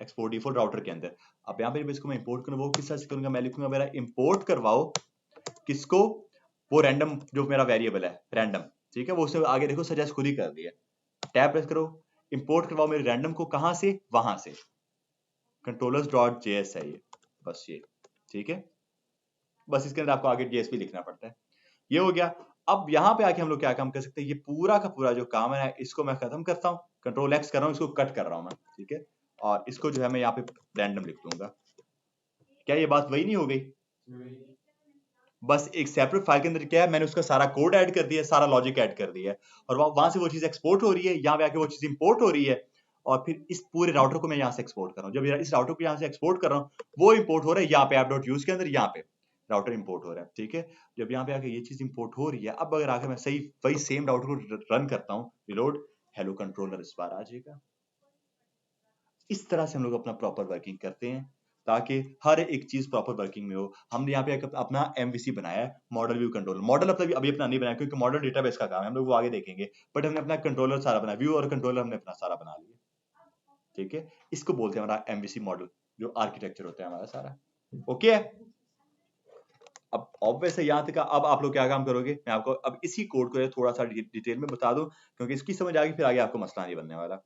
एक्सपोर्ट डिफॉल्ट राउटर के अंदर। अब यहाँ पे इसको मैं इंपोर्ट करूंगा, वो किस तरह से करूंगा, मैं लिखूंगा मेरा इंपोर्ट करवाओ किसको, वो रैंडम जो मेरा वेरिएबल है रैंडम, ठीक है, वो उससे आगे देखो सजेस्ट खुद ही कर दिया, टैब प्रेस करो, इंपोर्ट करवाओ मेरे रैंडम को, कहां से, वहां से, controllers.js है ये, बस ये, ठीक है, बस इसके अंदर आपको आगे JS लिखना पड़ता है। ये हो गया। अब यहाँ पे आके हम लोग क्या काम कर सकते हैं, ये पूरा का पूरा जो काम है इसको मैं खत्म करता हूँ, कंट्रोल X कर रहा हूँ, इसको कट कर रहा हूँ मैं, ठीक है, और इसको जो है मैं यहाँ पे रैंडम लिख दूंगा। क्या ये बात वही नहीं हो गई, बस एक सेपरेट फाइल के अंदर क्या है, मैंने उसका सारा कोड ऐड कर दिया, सारा लॉजिक ऐड कर दिया है, और वहां से वो चीज एक्सपोर्ट हो रही है, यहाँ पे आके वो चीज इंपोर्ट हो रही है, और फिर इस पूरे राउटर को मैं यहाँ से एक्सपोर्ट कर रहा हूँ। जब इस राउटर को यहाँ से एक्सपोर्ट कर रहा हूँ, वो इंपोर्ट हो रहा है यहाँ पे app.use के अंदर, यहाँ पे राउटर इंपोर्ट हो रहा है, ठीक है। जब यहाँ पे आके ये चीज इंपोर्ट हो रही है, अब अगर आके मैं सही वही सेम राउटर को रन करता हूँ, रिलोड, हेलो कंट्रोलर इस बार आ जाएगा। इस तरह से हम लोग अपना प्रॉपर वर्किंग करते हैं ताकि हर एक चीज प्रॉपर वर्किंग में हो। हमने यहाँ पे अपना MVC बनाया है, मॉडल व्यू कंट्रोलर। मॉडल अभी अपना नहीं बनाया क्योंकि मॉडल डेटाबेस का काम है, हम लोग वो आगे देखेंगे, बट हमने अपना कंट्रोलर सारा बनाया, व्यू और कंट्रोलर हमने अपना सारा बना लिया, ठीक है। इसको बोलते हैं हमारा MVC मॉडल, जो आर्किटेक्चर होता है हमारा सारा, ओके है। अब ऑब्वियस है यहाँ तक, अब आप लोग क्या काम करोगे, मैं आपको अब इसी कोड को थोड़ा सा डिटेल में बता दूं, क्योंकि इसकी समझ आ गई फिर आगे आपको मसला नहीं बनने वाला।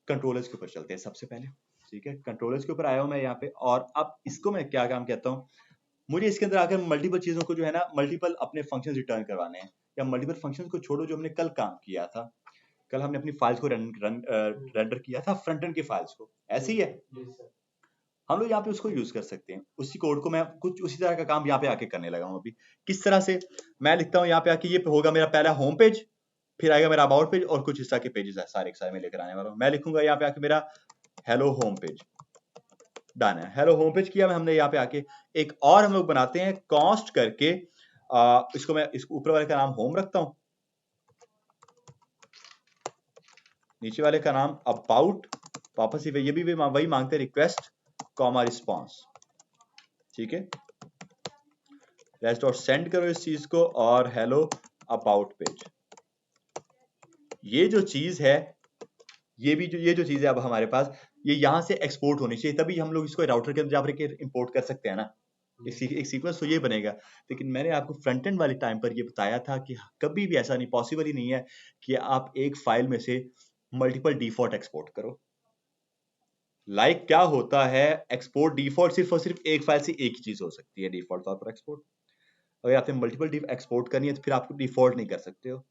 कंट्रोलर्स के ऊपर चलते हैं सबसे पहले, ठीक है, कंट्रोलर्स के ऊपर आया हूं मैं यहाँ पे, और अब इसको मैं क्या काम कहता हूँ, मुझे इसके अंदर आकर मल्टीपल चीजों को जो है ना, मल्टीपल अपने फंक्शंस रिटर्न करवाने हैं, या मल्टीपल फंक्शंस को छोड़ो, जो हमने कल काम किया था, कल हमने अपनी फाइल्स को रेंडर किया था, फ्रंट एंड की फाइल्स को, ऐसे ही है, हम लोग यहाँ पे उसको यूज कर सकते हैं। उसी कोड को मैं कुछ उसी तरह का काम यहाँ पे आके करने लगा हूँ अभी। किस तरह से, मैं लिखता हूँ यहाँ पे आके, ये होगा मेरा पहला होम पेज, फिर आएगा मेरा अबाउट पेज, और कुछ इस तरह के पेजेस है सारे मैं लेकर आने वाला हूँ। मैं लिखूंगा यहाँ पे आके मेरा हेलो होम पेज, डन है, हेलो होम पेज किया हमने। यहाँ पे आके एक और हम लोग बनाते हैं कॉस्ट करके, इसको मैं इस ऊपर वाले का नाम होम रखता हूँ, नीचे वाले का नाम अबाउट, वापस ये भी वही मांगते हैं, रिक्वेस्ट कॉमा रिस्पॉन्स, ठीक है, रेस्ट और सेंड करो इस चीज को, और हेलो अबाउट पेज। ये जो चीज है, ये जो चीज है अब हमारे पास, ये यहाँ से एक्सपोर्ट होनी चाहिए, तभी हम लोग इसको राउटर के अंदर जाकर इंपोर्ट कर सकते हैं ना। एक सीक्वेंस तो ये बनेगा, लेकिन मैंने आपको फ्रंट एंड वाले टाइम पर ये बताया था कि कभी भी ऐसा नहीं, पॉसिबल ही नहीं है कि आप एक फाइल में से मल्टीपल डिफॉल्ट एक्सपोर्ट करो। क्या होता है, एक्सपोर्ट डिफॉल्ट सिर्फ और सिर्फ एक फाइल से एक ही चीज हो सकती है डिफॉल्ट तौर पर एक्सपोर्ट। अगर आपने मल्टीपल एक्सपोर्ट करनी है तो फिर आपको डिफॉल्ट नहीं कर सकते हो,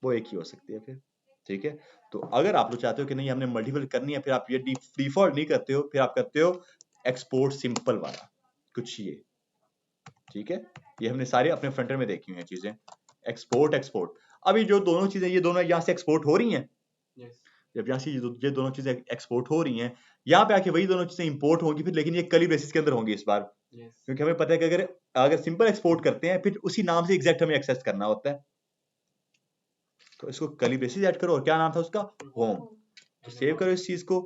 वो एक ही हो सकती है फिर, ठीक है। तो अगर आप लोग चाहते हो कि नहीं हमने मल्टीपल करनी है, फिर आप ये डिफॉल्ट नहीं करते हो, फिर आप करते हो एक्सपोर्ट सिंपल वाला कुछ ये, ठीक है। ये हमने सारे अपने फ्रंट एंड में देखी हुई हैं चीजें, एक्सपोर्ट। अभी जो दोनों चीजें, ये दोनों यहाँ से एक्सपोर्ट हो रही हैं, जब यहाँ से ये दोनों चीजें एक्सपोर्ट हो रही हैं, यहाँ पे आके वही दोनों चीजें इंपोर्ट होंगी फिर, लेकिन ये कर्ली ब्रेसेस के अंदर होंगी इस बार, क्योंकि हमें पता है कि अगर सिंपल एक्सपोर्ट करते हैं फिर उसी नाम से एग्जैक्ट हमें एक्सेस करना होता है। तो इसको कर्ली ब्रेसेस ऐड करो, और क्या नाम था उसका, होम। तो सेव करो इस चीज को,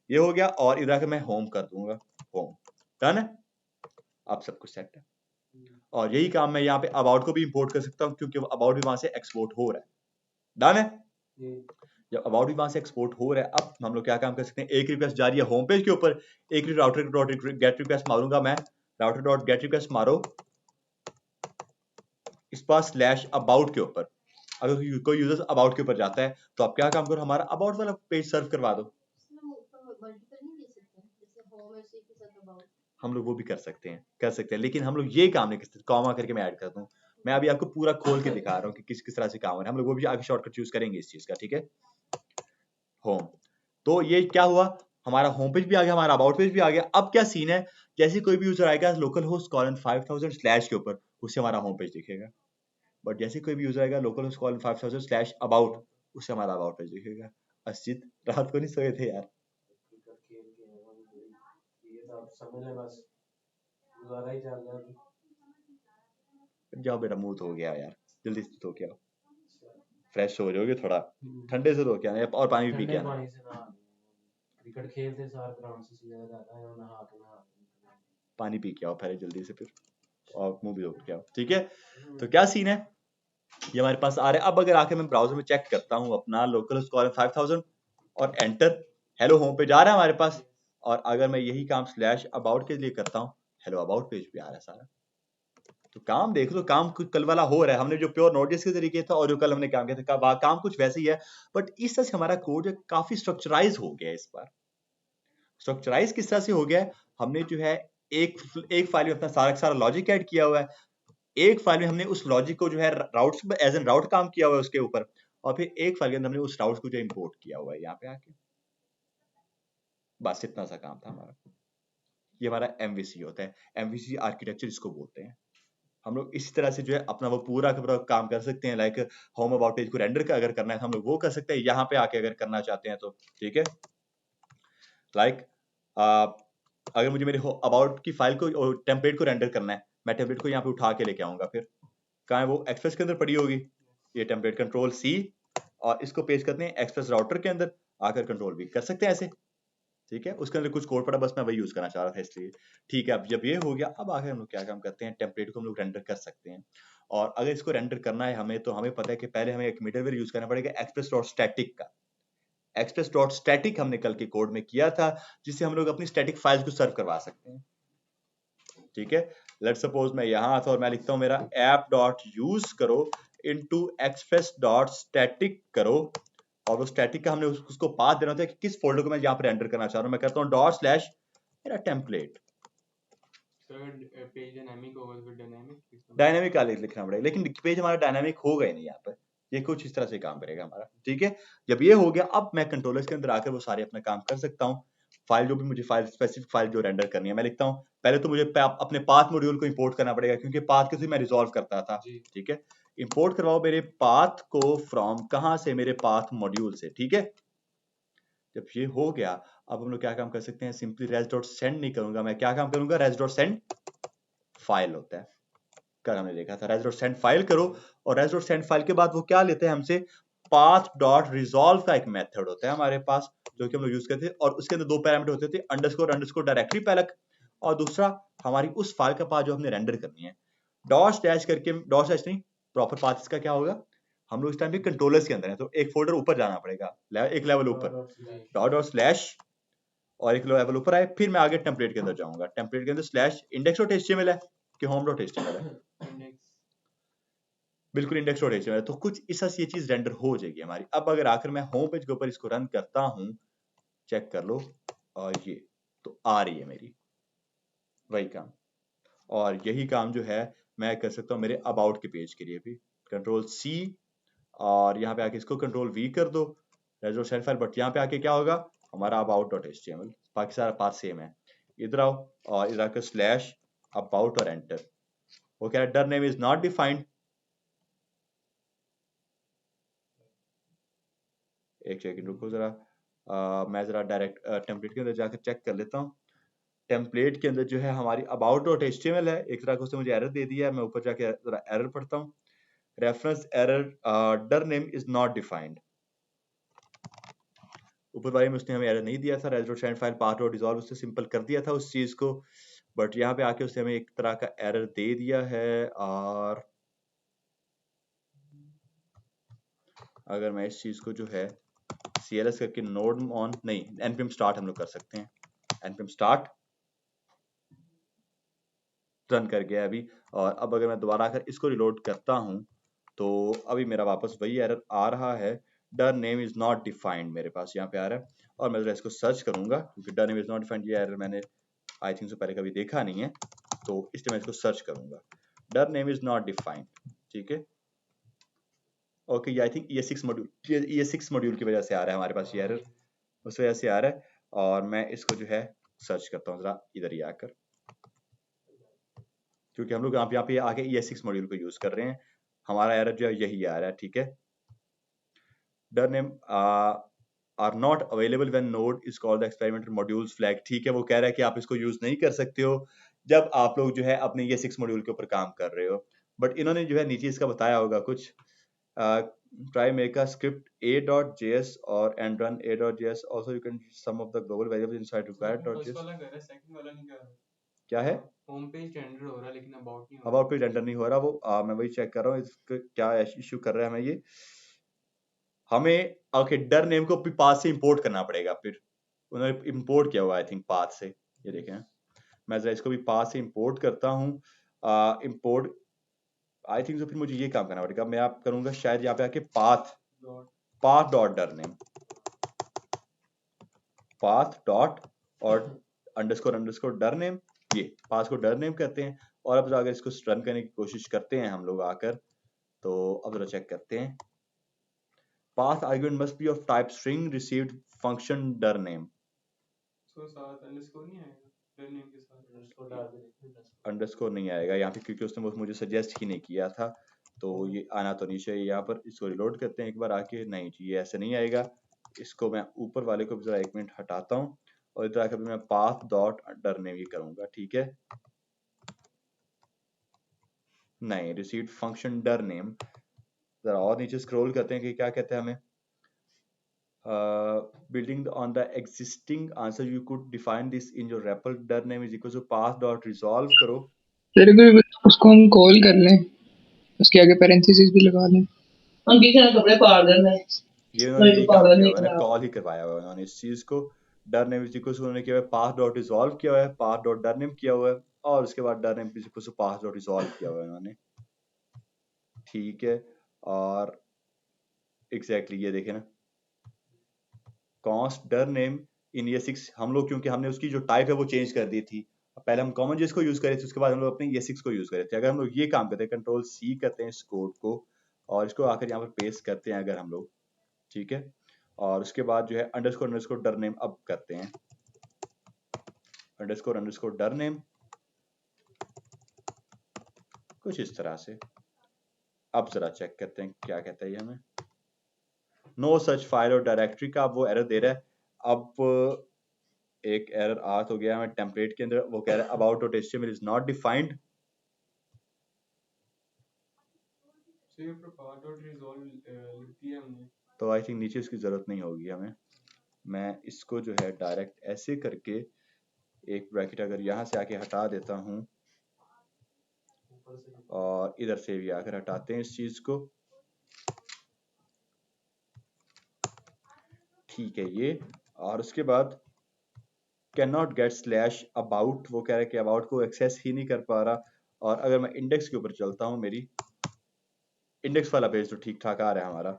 ये हो गया, और इधर आके मैं होम कर दूंगा, होम, डन है, अब सब कुछ सेट है। और यही काम मैं यहाँ पे अबाउट को भी इंपोर्ट कर सकता हूँ, क्योंकि अबाउट भी वहां से एक्सपोर्ट हो रहा है, डन है। जब अबाउट भी वहां से एक्सपोर्ट हो रहा है, अब हम लोग क्या काम कर सकते हैं, एक रिक्वेस्ट जा रही है होम पेज के ऊपर, एक राउटर डॉट गेट रिक्वेस्ट मारूंगा मैं, राउटर डॉट गेट रिक्वेस्ट मारो इस पास स्लैश अबाउट के ऊपर। अगर कोई यूजर अबाउट के ऊपर जाता है तो आप क्या काम करो, हमारा अबाउट वाला पेज सर्व करवा दो। हम लोग वो भी कर सकते हैं, लेकिन हम लोग ये काम नहीं कर सकते, कॉमा करके मैं ऐड कर दूं। मैं अभी आपको पूरा खोल के दिखा रहा हूँ कि किस किस तरह से काम हो रहा है, हम लोग वो भी आगे शॉर्टकट यूज करेंगे इस चीज का, ठीक है। होम, तो ये क्या हुआ, हमारा होम पेज भी आ गया, हमारा अबाउट पेज भी आ गया। अब क्या सीन है, जैसे कोई भी यूजर आएगा लोकल होस्ट कॉलन 5000 स्लैश के ऊपर, उससे हमारा होम पेज दिखेगा, बट जैसे कोई भी यूजर आएगा local host colon 5000 slash about, उससे हमारा अबाउट पेज दिखेगा। अर्षित रात को नहीं सोए थे यार,
समझ ले बस, गुजारा ही चल रहा है।
जाओ बेटा, मुंह धो गया यार, जल्दी से धो के आओ, फ्रेश हो जाओगे थोड़ा, ठंडे से धो के आना और पानी भी पी के
ठंडे
आना।
पानी से नहा, क्रिकेट खेलते सार ग्राउंड से सीधा जाता है, नहा के
पानी पी के आओ पहले जल्दी से, फिर और मुंह भी धो के आओ, ठीक है। तो क्या सीन है, ये हमारे पास आ रहा है। अब अगर आके मैं ब्राउजर में चेक करता हूँ अपना लोकल स्कॉलर 5000 और एंटर, हेलो होम पे जा रहा है हमारे पास। और अगर मैं यही काम स्लैश अबाउट के लिए करता हूँ, हेलो अबाउट पेज पे आ रहा है सारा। तो काम देख लो, काम कुछ कल वाला हो रहा है, हमने जो प्योर नोट.जेएस के तरीके था और जो कल हमने काम किया था, काम कुछ वैसे ही है, बट इस तरह से हमारा कोड काफी स्ट्रक्चराइज हो गया है इस बार। स्ट्रक्चराइज किस तरह से हो गया है, हमने जो है एक फाइल में अपना सारा लॉजिक ऐड किया हुआ है, एक फाइल में हमने उस लॉजिक को जो है राउट्स एज एन राउट काम किया हुआ है उसके ऊपर, और फिर एक फाइल के अंदर हमने उस राउट को जो इंपोर्ट किया हुआ है यहाँ पे आके। बस इतना सा काम था हमारा। ये हमारा एमवीसी होता है, एमवीसी आर्किटेक्चर इसको बोलते हैं। हम लोग इसी तरह से जो है अपना वो पूरा का पूरा काम कर सकते हैं। लाइक होम अबाउट पेज को रेंडर का अगर करना है तो हम लोग वो कर सकते हैं यहाँ पे आके अगर करना चाहते हैं तो, ठीक है। लाइक अगर मुझे मेरे अबाउट की फाइल को टेम्पलेट को रेंडर करना है, मैं टेम्पलेट को यहाँ पे उठा के लेके आऊंगा, फिर कहाँ है वो, एक्सप्रेस के अंदर पड़ी होगी ये टेम्पलेट, कंट्रोल सी, और इसको पेस्ट करते हैं एक्सप्रेस राउटर के अंदर, आकर कंट्रोल वी कर सकते हैं ऐसे, ठीक है। उसके अंदर कुछ कोड पड़ा, बस मैं वही यूज करना चाह रहा था इसलिए, ठीक है। अब जब ये हो गया, अब आगे हम लोग क्या काम करते हैं, टेम्पलेट को हम लोग रेंडर कर सकते हैं। और अगर इसको रेंडर करना है हमें, तो हमें पता है कि पहले हमें एक मिडलवेयर यूज करना पड़ेगा express.static का। express.static हमने कल के कोड में किया था, जिससे हम लोग अपनी स्टैटिक फाइल्स को सर्व करवा सकते हैं, ठीक है। लेट्स सपोज मैं यहाँ आता और मैं लिखता हूँ मेरा app.use करो into express.static करो, और वो स्टैटिक का हमने उसको पाथ देना होता है कि किस फोल्डर को मैं यहाँ पर एंटर करना चाह रहा हूँ। मैं कहता हूँ डॉट स्लैश मेरा टेम्पलेट,
पेज डायनामिक होगा तो डायनामिक
डायनामिक का लिखना पड़ेगा, लेकिन पेज हमारा डायनामिक होगा ही नहीं यहाँ पर, ये कुछ इस तरह से काम करेगा हमारा, ठीक है। जब ये हो गया, अब मैं कंट्रोलर्स के अंदर आकर वो सारे अपना काम कर सकता हूँ। फाइल जो भी मुझे फाइल स्पेसिफिक फाइल जो रेंडर करनी है, मैं लिखता हूँ पहले तो मुझे अपने पाथ मॉड्यूल को इंपोर्ट करना पड़ेगा, क्योंकि पाथ के थ्रू मैं रिजॉल्व करता था, ठीक है। इंपोर्ट करवाओ मेरे पाथ को फ्रॉम, कहाँ से, मेरे पाथ मॉड्यूल से, ठीक है। जब ये हो गया, अब हम लोग क्या काम कर सकते हैं, सिंपली res.send नहीं करूंगा मैं, क्या काम करूंगा, res.send फाइल होता है, कल हमने देखा था res.send फाइल करो, और res.send फाइल के बाद वो क्या लेते हैं हमसे, path.resolve का एक मेथड होता है हमारे पास, जो कि हम लोग यूज करते हैं, और उसके अंदर दो पैरामीटर होते थे, अंडरस्कोर डायरेक्टरी पैलक, और दूसरा हमारी उस फाइल का पाथ जो हमने रेंडर करनी है। डॉट स्लैश करके, डॉट स्लैश नहीं, प्रॉपर पाथ इसका क्या होगा, हम लोग इस टाइम पे कंट्रोलर्स के अंदर है, तो एक फोल्डर ऊपर जाना पड़ेगा, एक लेवल ऊपर, डॉट डॉट स्लैश, और एक लेवल ऊपर आए, फिर मैं आगे टेम्पलेट के अंदर जाऊंगा, टेम्पलेट के अंदर स्लैश index.html है कि home.html है, बिल्कुल index.html है। तो कुछ इस तरह से ये चीज रेंडर हो जाएगी हमारी। अब अगर आकर मैं होम पेज के ऊपर इसको रन करता हूं, चेक कर लो, और ये तो आ रही है मेरी वही काम, और यही काम जो है मैं कर सकता हूँ मेरे अबाउट के पेज के लिए भी, कंट्रोल सी, और यहाँ पे आके इसको कंट्रोल वी कर दो, res.send फाइल, बट यहाँ पे आके क्या होगा, हमारा about.html, बाकी सारा पाथ सेम है। इधर आओ, और इधर आकर स्लैश अबाउट और एंटर, वो कह रहा है dirname is not defined, एक सेकंड रुको जरा, मैं जरा डायरेक्ट टेम्पलेट के अंदर जाकर चेक कर लेता हूँ। टेम्पलेट के अंदर जो है हमारी about.html है, एक तरह का उसने मुझे एरर दे दिया है, मैं ऊपर जाके जरा एरर पढ़ता हूँ, रेफरेंस एरर, डर नेम इज नॉट डिफाइंड, ऊपर वाले में उसने हमें एरर नहीं दिया था, res.send फाइल पाथ और डिसॉल्व उससे सिंपल कर दिया था उस चीज को, बट यहाँ पे आके उसने हमें एक तरह का एरर दे दिया है। और अगर मैं इस चीज को जो है CLS करके नोड ऑन नहीं, npm स्टार्ट हम लोग कर सकते हैं, npm स्टार्ट रन कर गया अभी, और अब अगर मैं दोबारा आकर इसको रिलोड करता हूं, तो अभी मेरा वापस वही एरर आ रहा है, dirname is not defined मेरे पास यहाँ पे आ रहा है। और मैं जरा इसको सर्च करूंगा, क्योंकि डर नेम इज नॉट डिफाइंड ये एरर मैंने आई थिंक से पहले कभी देखा नहीं है, तो इसलिए मैं इसको सर्च करूंगा, डर नेम इज नॉट डिफाइंड, ठीक है। ओके, ये I think ES6 module, ES6 module की वजह से आ रहा है हमारे पास ये एरर, उस वजह से आ रहा है। और मैं इसको जो है सर्च करता हूँ जरा इधर ही आकर, क्योंकि हम लोग यहाँ पे आके ES6 मॉड्यूल को यूज कर रहे हैं, हमारा एरर जो है यही आ रहा है, ठीक है। Dirname are not available when node is called the experimental modules flag. ठीक है, वो कह रहा है कि आप इसको यूज नहीं कर सकते हो जब आप लोग जो है अपने ये 6 मॉड्यूल के ऊपर काम कर रहे हो। बट इन्होंने जो है नीचे इसका बताया होगा कुछ, try make a script a.js or and run a.js, also you can some of the global variables inside required.js।
First वाला कर रहा है, सेकंड वाला नहीं कर रहा।
क्या है?
होम पेज रेंडर हो रहा है लेकिन अबाउट नहीं हो रहा।
अबाउट पेज रेंडर नहीं हो रहा, वो मैं वही चेक कर रहा हूँ इसका क्या इश्यू कर रहा है हमें ये। हमें ओके डर नेम को पाथ से इंपोर्ट करना पड़ेगा, फिर उन्होंने इंपोर्ट किया हुआ आई थिंक पाथ से। ये देखें, मैं जरा इसको भी पाथ से इंपोर्ट करता हूँ। इंपोर्ट आई थिंक, तो फिर मुझे ये काम करना पड़ेगा। मैं आप करूंगा शायद यहाँ पे आके पाथ डॉट डर नेम, पाथ डॉट और अंडरस्कोर डर नेम, ये पाथ को डर नेम कहते हैं। और अब अगर इसको रन करने की कोशिश करते हैं हम लोग आकर, तो अब जरा चेक करते हैं। Path argument must be of type string received function डर नेम।
सो साथ अंडरस्कोर नहीं आएगा डर नेम के साथ, अंडरस्कोर डाल के
अंडरस्कोर नहीं आएगा यहाँ पे क्योंकि उसने मुझे सजेस्ट ही नहीं किया था, तो ये आना तो नहीं चाहिए यहाँ पर। इसको रिलोड करते हैं एक बार आके, नहीं जी ये ऐसे नहीं आएगा। इसको मैं ऊपर वाले को जरा 1 मिनट हटाता हूँ और इधर आकर मैं पाथ डॉट डर नेम ये करूंगा। ठीक है, नहीं रिसीव्ड फंक्शन डर नेम। जरा और नीचे स्क्रॉल करते हैं कि क्या कहते हैं हमें। building on the existing answer you could define this in your REPL dir name is equal to path dot resolve करो।
तेरे को उसको हम कॉल कर लें, उसके आगे पैरेंथेसिस भी लगा लें। हम किसी ने कपड़े पाड़ देना है,
ये उन्होंने नहीं काम किया हुआ है, कॉल ही करवाया हुआ है उन्होंने इस चीज को। डर नेम इज इक्वल टू उन्होंने किया हुआ है पाथ डॉट रिजॉल्व किया हुआ है, पाथ डॉट डर नेम किया हुआ है, और उसके बाद dirname is equal to path dot resolve किया हुआ है उन्होंने। ठीक है, और एग्जैक्टली ये देखें ना, कॉन्स्ट डर नेम इन ये 6 हम लोग, क्योंकि हमने उसकी जो टाइप है वो चेंज कर दी थी। पहले हम कॉमन जिसको यूज करे थे, उसके बाद हम लोग अपने ये 6 को यूज करे थे। अगर हम लोग ये काम करते हैं, कंट्रोल सी करते हैं इस कोड को और इसको आकर यहाँ पर पेस्ट करते हैं अगर हम लोग, ठीक है, और उसके बाद जो है अंडरस्कोर डर नेम अब करते हैं, अंडरस्कोर डर नेम कुछ इस तरह से। अब जरा चेक करते हैं क्या कहता है ये हमें। नो सच फाइल और डायरेक्टरी का अब वो एरर दे रहा है। अब एक एरर आ तो गया हमें टेम्पलेट के अंदर, वो कह रहा है about dot HTML is not defined. तो आई थिंक नीचे इसकी जरूरत नहीं होगी हमें। मैं इसको जो है डायरेक्ट ऐसे करके एक ब्रैकेट अगर यहाँ से आके हटा देता हूँ और इधर से भी आकर हटाते हैं इस चीज को। ठीक है ये, और उसके बाद can not gate slash about, वो कह रहा है कि अबाउट को एक्सेस ही नहीं कर पा रहा। और अगर मैं इंडेक्स के ऊपर चलता हूँ, मेरी इंडेक्स वाला पेज तो ठीक ठाक आ रहा है हमारा,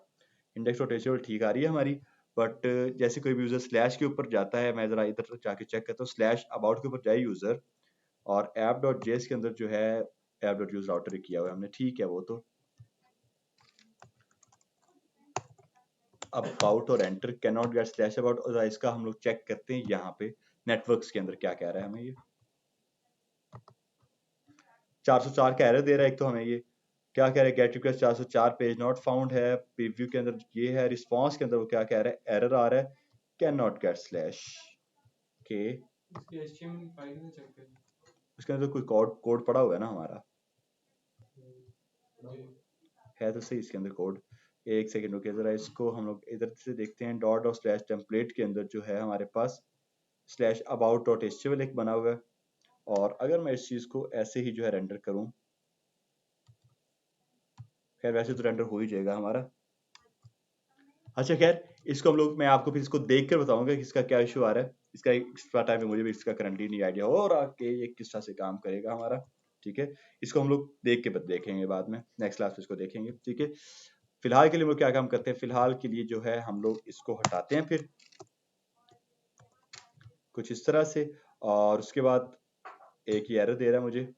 इंडेक्स डॉट एचटीएमएल ठीक आ रही है हमारी। बट जैसे कोई भी यूजर स्लैश के ऊपर जाता है, मैं जरा इधर जाके चेक करता हूँ, स्लैश अबाउट के ऊपर जाए यूजर और ऐप डॉट जेएस के अंदर जो है ऐप डॉट यूज राउटर किया हुआ है हमने, ठीक है वो तो। अबाउट और enter can not gate slash about, और इसका हम लोग चेक करते हैं यहाँ पे नेटवर्क्स के अंदर क्या कह रहा है हमें। ये 404 का एरर दे रहा है एक तो हमें। ये क्या कह रहा है, gate request 404 page not found है। प्रीव्यू के अंदर ये है, रिस्पांस के अंदर वो क्या कह रहा है, एरर आ रहा है कैन नॉट गेट स्लैश के। उसके अंदर कोई कोड पड़ा हुआ है ना हमारा, है तो सही इसके अंदर कोड। एक सेकंड रुकिए जरा, इसको हम लोग इधर से देखते हैं। डॉट और स्लैश टेम्पलेट के अंदर जो है हमारे पास स्लैश अबाउट डॉट एचटीएमएल एक बना हुआ है, और अगर मैं इस चीज को ऐसे ही जो है रेंडर करूं, खैर वैसे तो रेंडर हो ही जाएगा हमारा। अच्छा खैर इसको हम लोग, मैं आपको फिर इसको देख कर बताऊंगा कि इसका क्या इशू आ रहा है। इसका एक्स्ट्रा टाइम में मुझे भी इसका करंटली नहीं आइडिया हो रहा कि ये किस तरह से काम करेगा हमारा। ठीक है, इसको हम लोग देखेंगे बाद में, नेक्स्ट क्लास में इसको देखेंगे। ठीक है, फिलहाल के लिए हम लोग क्या काम करते हैं, फिलहाल के लिए जो है हम लोग इसको हटाते हैं फिर कुछ इस तरह से, और उसके बाद एक ही एरर दे रहा है मुझे,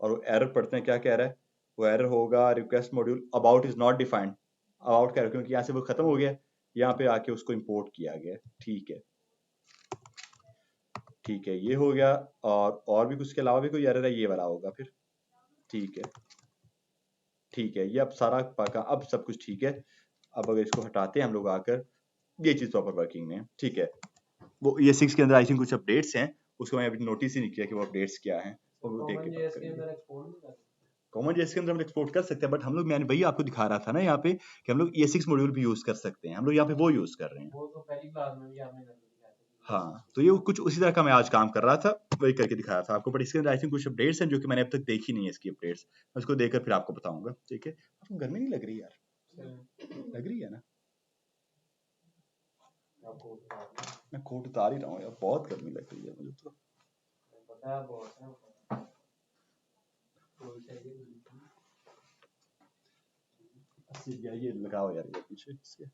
और वो एरर पढ़ते हैं क्या कह रहा है। वो एरर होगा request module about is not defined. About कह रहा है क्योंकि यहाँ से वो खत्म हो गया, यहाँ पे आके उसको इंपोर्ट किया गया। ठीक है, ठीक है ये हो गया। और भी कुछ के अलावा भी कोई एरर है, ये वाला होगा फिर। ठीक है, ठीक है, ये अब सारा पाका, अब सब कुछ ठीक है। अब अगर इसको हटाते हैं हम लोग आकर, ये चीज प्रॉपर वर्किंग में है, ठीक है। वो ES6 के अंदर आई थिंक कुछ अपडेट्स हैं, उसको मैं अभी नोटिस ही नहीं किया कि वो अपडेट्स क्या हैं, वो देख
कॉमन
के
जेएस
बात
के
करेंगे।
अंदर एक्सपोर्ट नहीं करते।
कॉमन जेएस के अंदर हम एक्सपोर्ट कर सकते हैं, बट हम लोग, मैंने वही आपको दिखा रहा था ना यहाँ पे कि हम लोग ES6 मॉड्यूल भी यूज कर सकते हैं, हम लोग यहाँ पे वो यूज कर रहे हैं।
वो तो पहली क्लास में भी आपने करके दिखाया था।
हाँ, तो ये कुछ उसी तरह का मैं आज काम कर रहा था, वही करके दिखाया था आपको, बट इसके अंदर आई थिंक कुछ अपडेट्स हैं जो कि मैंने अब तक देखी नहीं है इसकी अपडेट्स, मैं उसको देखकर फिर आपको बताऊंगा, ठीक है। आपको गर्मी नहीं लग रही यार? लग रही है ना?
आपको बता दूं,
मैं कोट उतार ही रहा हूँ यार, बहुत गर्मी लग रही है मुझे तो।
पता है बहुत है। कोई चाहिए
ये लगाओ यार ये पीछे इसके।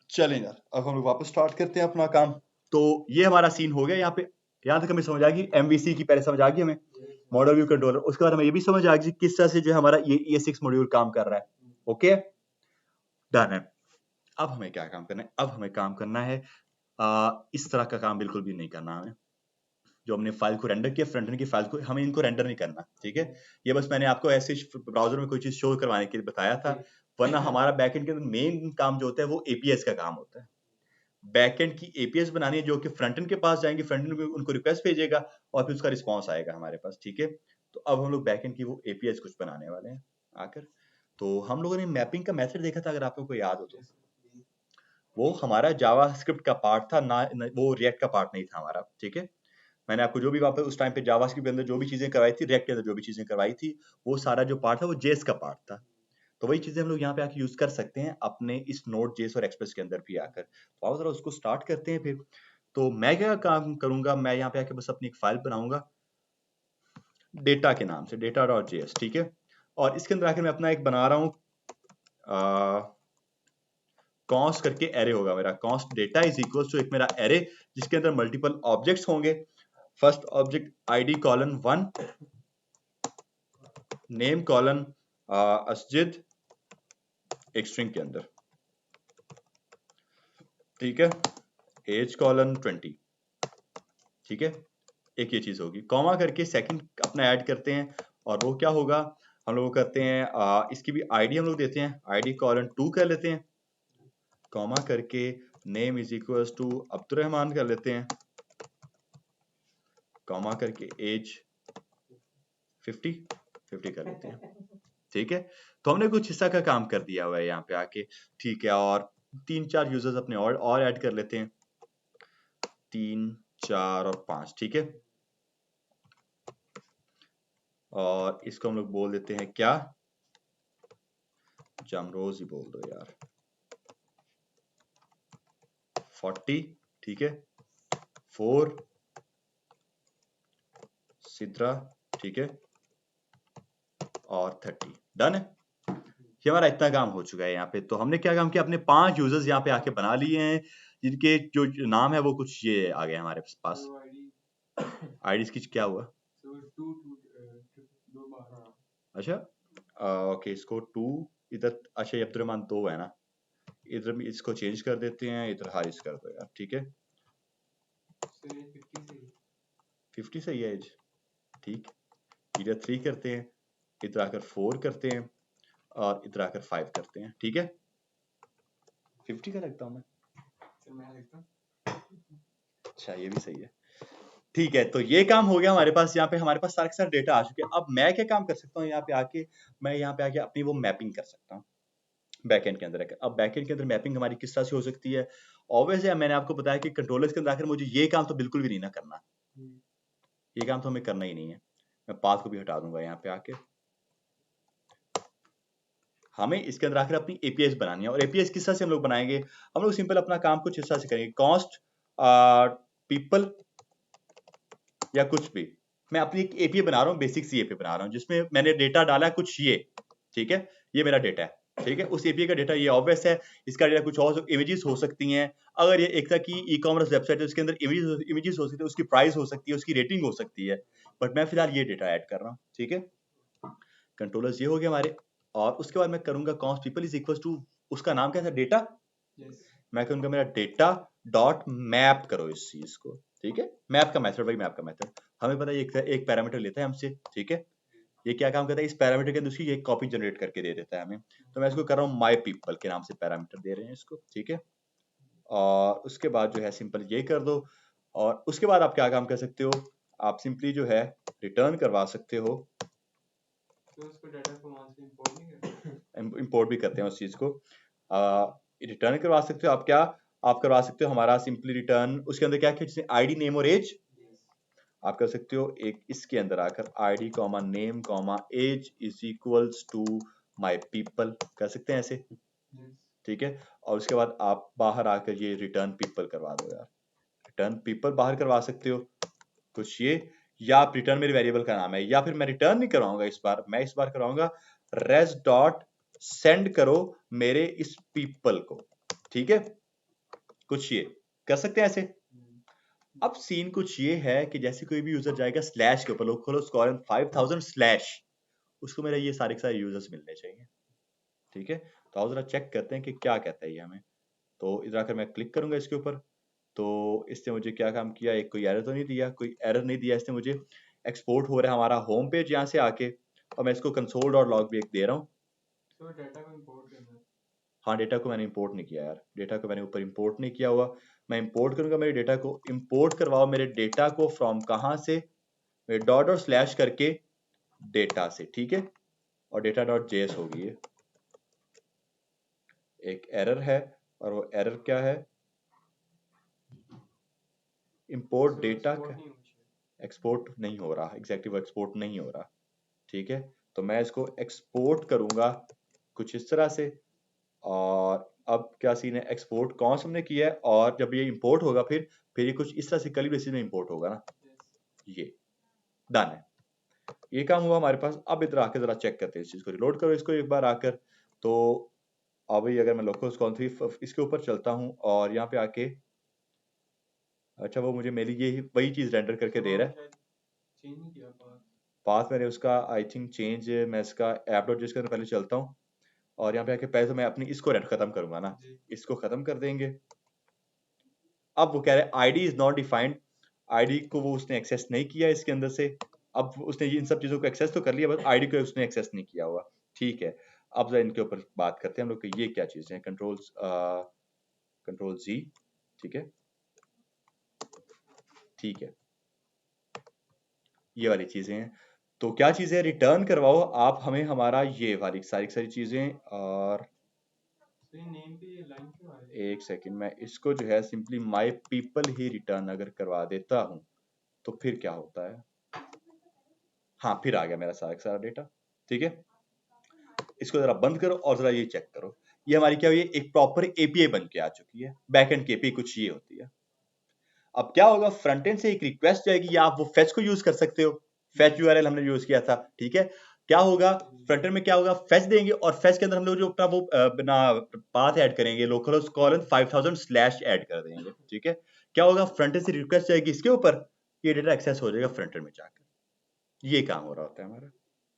चलें यार, अब हम लोग वापस स्टार्ट करते हैं अपना काम। तो ये हमारा सीन हो गया यहाँ पे, यहाँ तक हमें समझ आ गई MVC की, पहले समझ आ गई हमें मॉडल व्यू कंट्रोलर, उसके बाद हमें ये भी समझ आ गई किस तरह से जो हमारा ये ES6 मॉड्यूल काम कर रहा है। ओके, डन है। अब हमें क्या काम करना है? अब हमें काम करना है इस तरह का काम बिल्कुल भी नहीं करना हमें। जो हमने फाइल को रेंडर किया, फ्रंट एंड की फाइल को, हमें इनको रेंडर नहीं करना, ठीक है। ये बस मैंने आपको ऐसे ब्राउजर में कोई चीज शो करवाने के लिए बताया था, वरना हमारा बैकएंड के अंदर मेन काम जो होता है वो APIs का काम होता है। बैकएंड की APIs बनानी है जो कि फ्रंट एंड के पास जाएंगे, फ्रंट एंड उनको रिक्वेस्ट भेजेगा और फिर उसका रिस्पॉन्स आएगा हमारे पास, ठीक है। तो अब हम लोग बैकएंड की वो APIs कुछ बनाने वाले हैं आकर। तो हम लोगों ने मैपिंग का मेथड देखा था, अगर आपको कोई याद हो तो, वो हमारा जावास्क्रिप्ट का पार्ट था ना, वो रिएक्ट का पार्ट नहीं था हमारा, ठीक है। मैंने आपको जो भी वहाँ पे उस टाइम पे जावास्क्रिप्ट के अंदर जो भी चीजें करवाई थी, रिएक्ट के अंदर जो भी चीजें करवाई थी, वो सारा जो पार्ट था वो जेएस का पार्ट था। तो वही चीजें हम लोग यहाँ पे आके यूज कर सकते हैं अपने इस नोड जेएस और एक्सप्रेस के अंदर भी आकर। तो आओ जरा उसको स्टार्ट करते हैं फिर। तो मैं क्या काम करूंगा, मैं यहाँ पे आके बस अपनी एक फाइल बनाऊंगा डेटा के नाम से, data.js, ठीक है। और इसके अंदर आकर मैं अपना एक बना रहा हूँ कॉन्स्ट करके एरे होगा मेरा, const data is equal to एक मेरा एरे जिसके अंदर मल्टीपल ऑब्जेक्ट्स होंगे। First object ID colon 1, name colon Asjid एक स्ट्रिंग के अंदर, ठीक है। एज कॉलन 20, ठीक है। एक ये चीज होगी, कॉमा करके सेकंड अपना ऐड करते हैं और वो क्या होगा, हम लोग करते हैं इसकी भी ID हम लोग देते हैं, ID कॉलन 2 कर लेते हैं, कॉमा करके name is equal to Abdurrahman कर लेते हैं, कॉमा करके एज 50 कर लेते हैं, ठीक है। तो हमने कुछ हिस्सा का काम कर दिया हुआ है यहाँ पे आके, ठीक है। और 3-4 यूजर्स अपने और ऐड कर लेते हैं, 3, 4 और 5, ठीक है। और इसको हम लोग बोल देते हैं क्या, जामरोज ही बोल दो यार, 40, ठीक है। 4 सिद्रा, ठीक है। और 30, डन है। ये हमारा इतना काम हो चुका है यहाँ पे। तो हमने क्या काम किया, अपने 5 यूजर्स यहाँ पे आके बना लिए हैं जिनके जो नाम है वो कुछ ये आ गए हमारे पास। आईडी की क्या हुआ, अच्छा ओके, इसको 2 इधर, अच्छा ये अब्दुर्रहमान 2 है ना, इधर भी इसको चेंज कर देते हैं, इधर हारिस कर दो यार, ठीक है। 50 सही है एज, ठीक। इधर 3 करते हैं, इधर आकर 4 करते हैं और इधर आकर 5 करते हैं, ठीक है। 50 का रखता हूँ मैं, अच्छा ये भी सही है, ठीक है। तो ये काम हो गया हमारे पास, यहाँ पे हमारे पास सारे के सारे डेटा आ चुके हैं। अब मैं क्या काम कर सकता हूँ यहाँ पे आके, मैं यहाँ पे आके अपनी वो मैपिंग कर सकता हूँ बैकएंड के अंदर। अब बैकएंड के अंदर मैपिंग हमारी किस तरह से हो सकती है, ऑब्वियसली मैंने आपको बताया कि कंट्रोलर्स के अंदर आकर मुझे ये काम तो बिल्कुल भी नहीं ना करना, ये काम तो हमें करना ही नहीं है। मैं पाथ को भी हटा दूंगा यहाँ पे आके। हमें इसके अंदर आकर अपनी APIs बनानी है, और APIs किस तरह से हम लोग बनाएंगे, हम लोग सिंपल अपना काम कुछ इस तरह से करेंगे, कॉस्ट पीपल या कुछ भी। मैं अपनी एक API बना रहा हूँ, बेसिक सी API बना रहा हूँ जिसमें मैंने डेटा डाला है कुछ ये, ठीक है। ये मेरा डेटा है, ठीक है। उस API का डेटा ये ऑब्वियस है, इसका डेटा कुछ और इमेजेस हो सकती हैं। अगर ये एक तरह की ई-कॉमर्स वेबसाइट है उसके अंदर इमेजेस हो सकती है, उसकी प्राइस हो सकती है, उसकी रेटिंग हो सकती है, बट मैं फिलहाल ये डेटा ऐड कर रहा हूँ, ठीक है। कंट्रोलर्स ये हो गए हमारे, और उसके बाद मैं करूंगा const people is equal to, उसका नाम क्या था, डेटा। मैं कहूंगा मेरा डेटा डॉट मैप करो इस चीज को, ठीक है। मैप का मेथड, भाई मैप का मेथड हमें पता है एक पैरामीटर लेता है हमसे, ठीक है। ये क्या काम करता है, इस पैरामीटर के अंदर उसकी एक कॉपी जनरेट करके दे देता है हमें। तो मैं इसको कर रहा हूँ माई पीपल के नाम से पैरामीटर दे रहे हैं इसको, ठीक है। और उसके बाद जो है सिंपल ये कर दो, और उसके बाद आप क्या काम कर सकते हो, आप सिंपली जो है रिटर्न करवा सकते हो।
तो उसको डाटा को वहां से इंपोर्ट नहीं करते?
इंपोर्ट भी करते हैं उस चीज को, रिटर्न करवा सकते हो आप। क्या आप करवा सकते हो हमारा सिंपली रिटर्न, उसके अंदर क्या क्या आईडी नेम और एज आप कर सकते हो। एक इसके अंदर आकर ID comma name comma age is equals to my people कर सकते हैं ऐसे, ठीक है। और उसके बाद आप बाहर आकर ये रिटर्न पीपल करवा दो यार, रिटर्न पीपल बाहर करवा सकते हो कुछ ये, या आप रिटर्न मेरे वेरिएबल का नाम है, या फिर मैं रिटर्न नहीं करवाऊंगा इस बार, मैं इस बार करवाऊंगा res डॉट सेंड करो मेरे इस पीपल को, ठीक है। कुछ ये कर सकते हैं ऐसे। अब सीन कुछ ये है कि जैसे कोई भी यूजर जाएगा स्लैश के ऊपर, लोकल स्कॉलन 5000 स्लैश, उसको मेरा ये सारे के सारे यूजर्स मिलने चाहिए, ठीक है। तो आओ जरा चेक करते हैं कि क्या कहता है ये हमें। तो इधर आकर मैं क्लिक करूंगा इसके ऊपर, तो इसने मुझे क्या काम किया, एक कोई एरर तो नहीं दिया, कोई एरर नहीं दिया इसने मुझे। एक्सपोर्ट हो रहा है हमारा होम पेज यहाँ से आके, और मैं इसको कंसोल डॉट लॉग भी एक दे रहा हूँ।
तो डाटा को इंपोर्ट करना है।
हाँ, डेटा को मैंने इंपोर्ट नहीं किया यार, डेटा को मैंने ऊपर इंपोर्ट नहीं किया हुआ। मैं इंपोर्ट करूंगा, मेरे डेटा को इंपोर्ट करवाओ, मेरे डेटा को फ्रॉम कहाँ से, मेरे डॉट और स्लैश करके डेटा से, ठीक है। और डेटा डॉट जेएस होगी ये, एक एरर है, और वो एरर क्या है, इंपोर्ट डेटा का एक्सपोर्ट नहीं हो रहा, एग्जैक्टली वो एक्सपोर्ट नहीं हो रहा, ठीक है। तो मैं इसको एक्सपोर्ट करूंगा कुछ इस तरह से, और अब क्या सीन है, एक्सपोर्ट कौन सा हमने किया है, और जब ये इंपोर्ट होगा फिर ये कुछ इस तरह से कर्ली ब्रेसेस में इंपोर्ट होगा ना, ये डन है, ये काम हुआ हमारे पास। अब इधर आकर जरा चेक करते हैं इस चीज को, रिलोड करो इसको एक बार आकर। तो अभी अगर मैं लोकल कॉन इसके ऊपर चलता हूँ और यहाँ पे आके, अच्छा वो मुझे मेरी ये वही चीज रेंडर करके दे रहा है।
चेंज नहीं किया
पाथ मैंने उसका आई थिंक चेंज, मैं इसका ऐप डॉट जिसके पहले चलता हूँ, और यहाँ पे आके पहले तो मैं अपनी इसको खत्म करूंगा ना, इसको खत्म कर देंगे। अब वो कह रहे हैं ID is not defined, ID को वो उसने एक्सेस नहीं किया इसके अंदर से। अब उसने इन सब चीजों को एक्सेस तो कर लिया, बस आईडी को उसने एक्सेस नहीं किया हुआ, ठीक है। अब जरा इनके ऊपर बात करते हैं हम लोग कि ये क्या चीजें हैं, कंट्रोल जी, ठीक है, ठीक है, ये वाली चीजें हैं। तो क्या चीजें, रिटर्न करवाओ आप हमें हमारा ये वाली सारी चीजें। और
नेम पे ये लाइन क्यों आ रही है?
एक सेकंड, मैं इसको जो है simply my people he return अगर करवा देता हूं तो फिर क्या होता है, हाँ फिर आ गया मेरा सारा डेटा, ठीक है। इसको जरा बंद करो और जरा ये चेक करो, ये हमारी क्या हुई है, एक प्रॉपर एपीआई बन के आ चुकी है, बैकएंड की एपीआई कुछ ये होती है। अब क्या होगा, फ्रंट एंड से एक रिक्वेस्ट जाएगी, या आप वो फेच को यूज कर सकते हो, फेच यूआरएल हमने यूज किया था, ठीक है। क्या होगा फ्रंट एंड में, क्या होगा, फेच देंगे, और फेच के अंदर हम लोग जो अपना वो बिना पाथ ऐड करेंगे, लोकल कॉलन 5000 स्लैश ऐड कर देंगे, ठीक है। क्या होगा, फ्रंट एंड से रिक्वेस्ट जाएगी इसके ऊपर, ये डेटा एक्सेस हो जाएगा फ्रंट एंड में जाकर, ये काम हो रहा होता है हमारा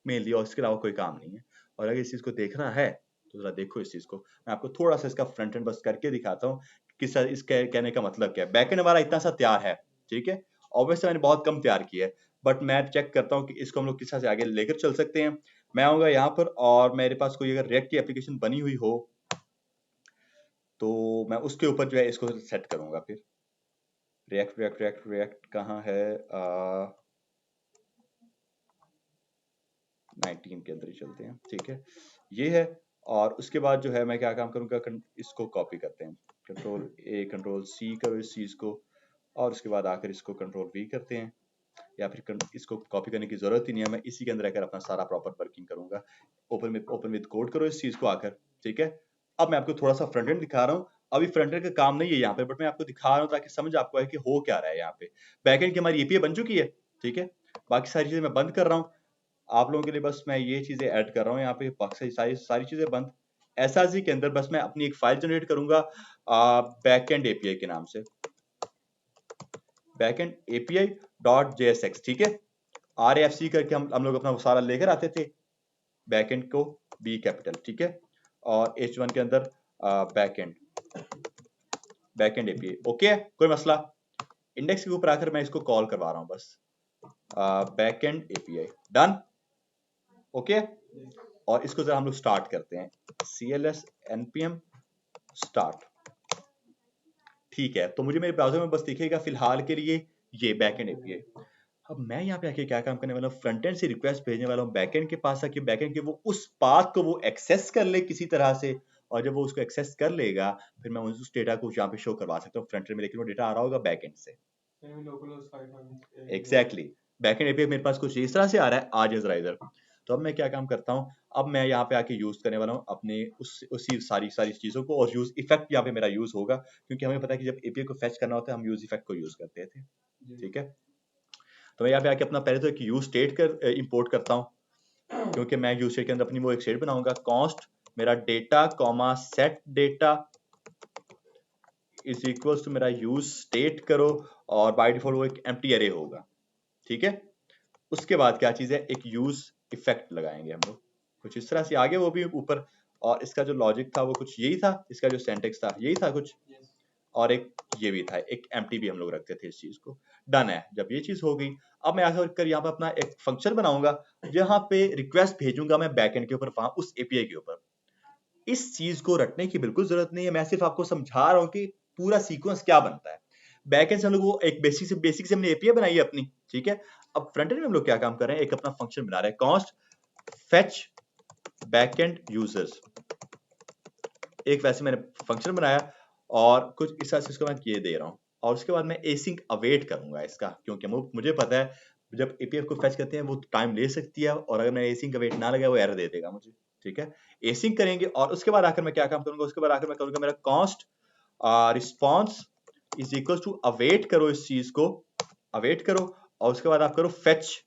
मेनली, और इसके अलावा कोई काम नहीं है। और अगर इस चीज को देखना है तो जरा देखो इस चीज को, मैं आपको थोड़ा सा इसका फ्रंट एंड बस करके दिखाता हूँ किस इसके कहने का मतलब क्या है। बैकएंड हमारा इतना सा तैयार है, ठीक है, ऑब्वियसली मैंने बहुत कम तैयार किया है, बट मैं चेक करता हूँ कि इसको हम लोग किस तरह से आगे लेकर चल सकते हैं। मैं आऊंगा यहाँ पर, और मेरे पास कोई अगर रिएक्ट की एप्लीकेशन बनी हुई हो तो मैं उसके ऊपर जो है इसको सेट करूंगा। फिर रिएक्ट कहाँ है, 19 के अंदर ही चलते हैं, ठीक है, ये है। और उसके बाद जो है मैं क्या काम करूंगा, इसको कॉपी करते हैं, कंट्रोल ए कंट्रोल सी करो इस चीज को, और उसके बाद आकर इसको कंट्रोल वी करते हैं, या फिर इसको कॉपी करने की जरूरत ही नहीं है, मैं इसी के अंदर आकर अपना सारा प्रॉपर वर्किंग करूंगा। ओपन विद कोड करो इस चीज को आकर, ठीक है। अब मैं आपको थोड़ा सा फ्रंट एंड दिखा रहा हूँ, अभी फ्रंट एंड का काम नहीं है यहाँ पे, बट मैं आपको दिखा रहा हूँ ताकि समझ आपको आए कि हो क्या रहा है यहाँ पे। बैक एंड की हमारी एपीआई बन चुकी है, ठीक है, बाकी सारी चीजें मैं बंद कर रहा हूँ आप लोगों के लिए, बस मैं ये चीजें ऐड कर रहा हूँ यहाँ पे, बाकी सारी चीजें बंद। एसआरसी के अंदर बस मैं अपनी एक फाइल जनरेट करूंगा बैकएंड एपीआई के नाम से, बैकएंड एपीआई डॉट जेएसएक्स, ठीक है। आरएफसी करके हम लोग अपना वो सारा लेकर आते थे, बैकएंड को बी कैपिटल, ठीक है, और H1 के अंदर बैकएंड एपीआई, ओके, कोई मसला। इंडेक्स के ऊपर आकर मैं इसको कॉल करवा रहा हूँ बस, बैकएंड एपीआई, डन। ओके और इसको जरा हम लोग स्टार्ट करते हैं, cls npm स्टार्ट। ठीक है, तो मुझे मेरे ब्राउजर में बस दिखेगा फिलहाल के लिए ये बैकएंड एपीआई। अब मैं यहाँ पे आके क्या काम करने वाला हूँ, फ्रंट एंड से रिक्वेस्ट भेजने वाला हूँ बैकएंड के पास, ताकि बैकएंड के वो उस पाथ को वो एक्सेस कर ले किसी तरह से, और जब वो उसको एक्सेस कर लेगा फिर मैं उस डेटा को यहाँ पे शो करवा सकता हूँ फ्रंट एंड में, लेकिन वो डेटा आ रहा होगा बैकएंड से। एग्जैक्टली, बैकएंड एपीआई मेरे पास कुछ इस तरह से आ रहा है, आज जरा इधर। तो अब मैं क्या काम करता हूँ, अब मैं यहाँ पे आके यूज करने वाला हूँ अपने उसी सारी चीजों को, और यूज इफेक्ट यहाँ पे मेरा यूज होगा, क्योंकि हमें पता है कि जब एपीआई को फेच करना होता है हम यूज इफेक्ट को यूज करते थे। ठीक है, तो मैं यहाँ पे आके अपना पहले तो एक यूज स्टेट कर इंपोर्ट करता हूँ, क्योंकि मैं यूज स्टेट के अंदर अपनी वो एक स्टेट बनाऊंगा, कॉन्स्ट मेरा data comma set data is equals to मेरा यूज स्टेट करो, और बाय डिफॉल्ट वो एक एम्प्टी अरे होगा। ठीक है, उसके बाद क्या चीज है, एक यूज इफेक्ट लगाएंगे हम लोग कुछ इस तरह से आगे वो भी ऊपर, और इसका जो लॉजिक था वो कुछ यही था, इसका जो सिंटैक्स था यही था कुछ, और एक ये भी था, एक एम्प्टी भी हम लोग रखते थे इस चीज को। डन है, जब ये चीज हो गई अब मैं आकर यहाँ पे अपना एक फंक्शन बनाऊंगा जहां पे रिक्वेस्ट भेजूंगा मैं बैकएंड के ऊपर, वहां उस एपीआई के ऊपर। इस चीज को रटने की बिल्कुल जरूरत नहीं है, मैं सिर्फ आपको समझा रहा हूँ कि पूरा सीक्वेंस क्या बनता है। बैकएंड से हम लोग वो एक बेसिक से हमने एपीआई बनाई है अपनी, ठीक है। अब फ्रंट एंड में हम लोग क्या काम कर रहे हैं, एक अपना फंक्शन बना रहे हैं, कॉन्स्ट फेच बैकएंड यूजर्स। एक वैसे मैंने फंक्शन बनाया और कुछ इस तरह से इसको मैं ये दे रहा हूँ, और उसके बाद मैं एसिंक अवेट करूंगा इसका, क्योंकि मुझे पता है जब एपीआई को फेच करते हैं वो टाइम ले सकती है, और अगर मैं एसिंक अवेट ना लगाया वो एरर दे देगा मुझे। ठीक है, एसिंक करेंगे, और उसके बाद आकर मैं क्या काम करूंगा, उसके बाद आकर मैं करूंगा मेरा const response is equal to await करो, इस चीज को अवेट करो, और उसके बाद आप करो फेच।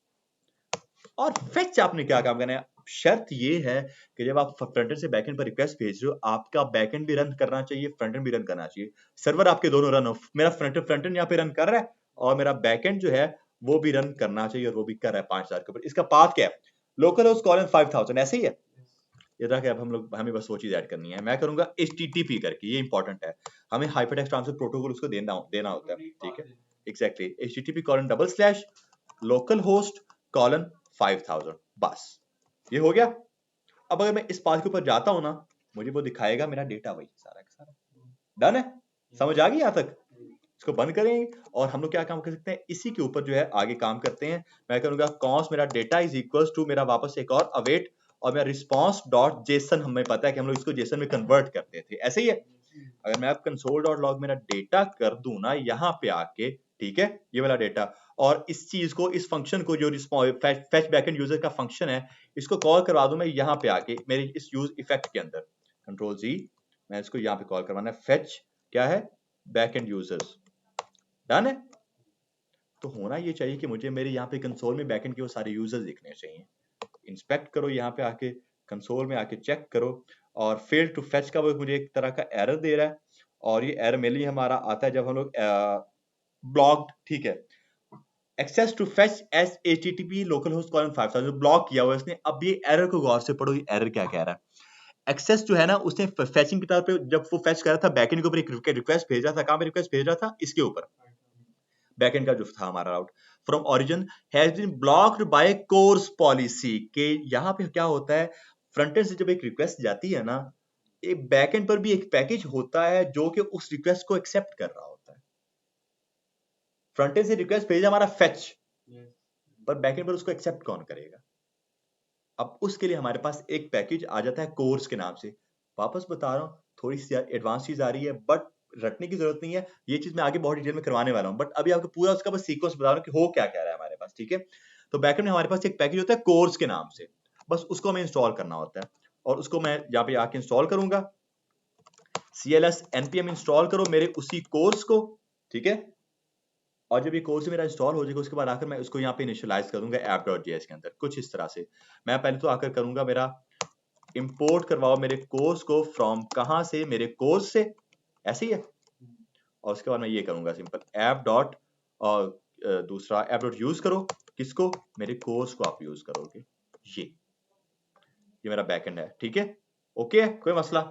और फेच आपने क्या काम करना है, शर्त ये है कि जब आप फ्रंट एंड से बैकएंड पर रिक्वेस्ट भेज रहे हो, आपका बैकएंड भी रन करना चाहिए, फ्रंट एंड भी रन करना चाहिए, सर्वर आपके दोनों रन हो। मेरा फ्रंट एंड यहाँ पे रन कर रहा है, और मेरा बैकएंड जो है वो भी रन करना चाहिए, और वो भी कर रहा है 5000 के ऊपर। इसका पाथ क्या है, लोकल होस्ट कॉलन 5000, ऐसे ही है। ये रहा कि अब हमें बस वो चीज ऐड करनी है, मैं करूंगा HTTP करके, ये इंपॉर्टेंट है, हमें हाइपरटेक्स्ट ट्रांसफर प्रोटोकॉल उसको देना होता है। ठीक है, एग्जैक्टली, HTTP लोकल होस्ट 5000, बस ये हो गया। अब अगर मैं इस पाथ के ऊपर जाता हूं ना, मुझे वो दिखाएगा मेरा डेटा वही सारा का सारा। डन है, समझ आ गई यहां तक? इसको बंद करेंगे, और हम लोग क्या काम कर सकते हैं, इसी के ऊपर जो है आगे काम करते हैं। मैं करूंगा कॉन्स्ट मेरा डेटा इज इक्वल्स टू मेरा वापस एक और अवेट, और मेरा रिस्पॉन्स डॉट जेसन, हमें पता है कि हम लोग इसको जेसन में कन्वर्ट करते थे, ऐसे ही है। अगर मैं अब कंसोल डॉट लॉग मेरा डेटा कर दूं ना यहाँ पे आके, ठीक है, ये वाला डेटा, और इस चीज को, इस फंक्शन को जो फेच बैकएंड यूजर का फंक्शन है, इसको कॉल करवा दूं मैं यहाँ पे आके मेरे इस यूज इफेक्ट के अंदर, कंट्रोल जी, मैं इसको यहाँ पे कॉल करवाना है, फेच क्या है, बैकएंड यूजर्स। डन है, तो होना ये चाहिए कि मुझे मेरे यहाँ पे कंसोल में बैकएंड के वो सारे यूजर्स दिखने चाहिए। इंस्पेक्ट करो यहाँ पे आके, कंसोल में आके चेक करो, और फेल टू फेच का वो मुझे एक तरह का एरर दे रहा है, और ये एरर मेनली हमारा आता है जब हम लोग ब्लॉक्ड, ठीक है, एक्सेस टू फेच एस HTTP localhost colon 5000 block किया हुआ है इसने। अब ये एरर को गौर से पढ़ो, ये एरर क्या कह रहा है। एक्सेस जो है ना, उसने फेचिंग की तरह पे जब वो फेच कर रहा था बैकएंड के ऊपर एक रिक्वेस्ट भेज रहा था, कहां पे रिक्वेस्ट भेज रहा था, इसके ऊपर, बैकएंड का जो था हमारा route from origin has been blocked by CORS policy, के यहाँ पे क्या होता है, फ्रंट एंड से जब एक रिक्वेस्ट जाती है ना, एक बैकएंड पर भी एक पैकेज होता है जो कि उस रिक्वेस्ट को एक्सेप्ट कर रहा होता है। फ्रंट एंड से रिक्वेस्ट भेजा हमारा फेच, पर बैकएंड पर उसको एक्सेप्ट कौन करेगा। अब उसके लिए हमारे पास एक पैकेज आ जाता है कोर्स के नाम से। वापस बता रहा हूँ, थोड़ी सी एडवांस चीज आ रही है, बट रटने की जरूरत नहीं है, ये चीज मैं आगे बहुत डिटेल में करवाने वाला हूँ, बट अभी आपको पूरा उसका बस सीक्वेंस बता रहा हूँ कि हो क्या क्या रहा है हमारे पास। ठीक है, तो बैकएंड में हमारे पास एक पैकेज होता है कोर्स के नाम से, बस उसको हमें इंस्टॉल करना होता है, और उसको मैं यहाँ पे आके इंस्टॉल करूंगा, CLS npm इंस्टॉल करो मेरे उसी कोर्स को। ठीक है, और जब ये कोर्स मेरा इंस्टॉल हो जाएगा, उसके बाद आकर मैं उसको यहाँ पे इनिशियलाइज करूंगा app.js के अंदर, कुछ इस तरह से। मैं पहले तो आकर करूंगा मेरा इंपोर्ट करवाओ मेरे कोर्स को फ्रॉम, कहां से, मेरे कोर्स से, ऐसे ही है। और उसके बाद मैं ये करूंगा सिंपल ऐप डॉट, और दूसरा ऐप डॉट यूज करो, किसको, मेरे कोर्स को आप यूज करोगे। ये मेरा बैकएंड है, ठीक है, ओके, कोई मसला।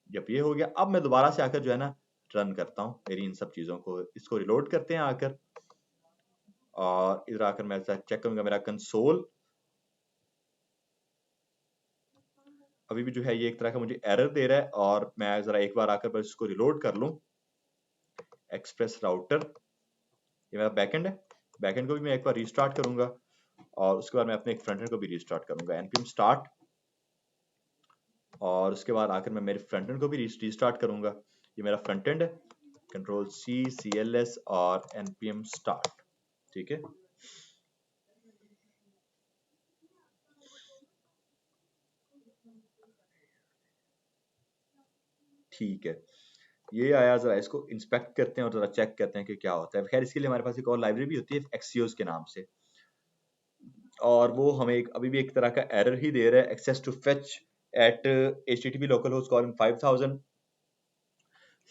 जब ये हो गया, अब मैं दोबारा से आकर जो है ना रन करता हूँ मेरी इन सब चीजों को, इसको रिलोड करते हैं आकर, और इधर आकर मैं चेक करूंगा मेरा कंसोल, अभी भी जो है ये एक तरह का मुझे एरर दे रहा है, और मैं जरा एक बार आकर बस इसको रिलोड कर लूं। एक्सप्रेस राउटर, ये मेरा बैकएंड है, बैकएंड को भी मैं एक बार रीस्टार्ट करूंगा, और उसके बाद मैं अपने एक फ्रंट एंड को भी रीस्टार्ट करूंगा, npm स्टार्ट, और उसके बाद आकर मैं मेरे फ्रंट एंड को भी रीस्टार्ट करूंगा। ये मेरा फ्रंट एंड है, कंट्रोल C CLS और npm स्टार्ट, ठीक है। ठीक है, ये आया, जरा इसको इंस्पेक्ट करते हैं और जरा चेक करते हैं कि क्या होता है। खैर इसके लिए हमारे पास एक और लाइब्रेरी भी होती है Axios के नाम से, और वो हमें अभी भी एक तरह का एरर ही दे रहा है, access to fetch at http localhost colon 5000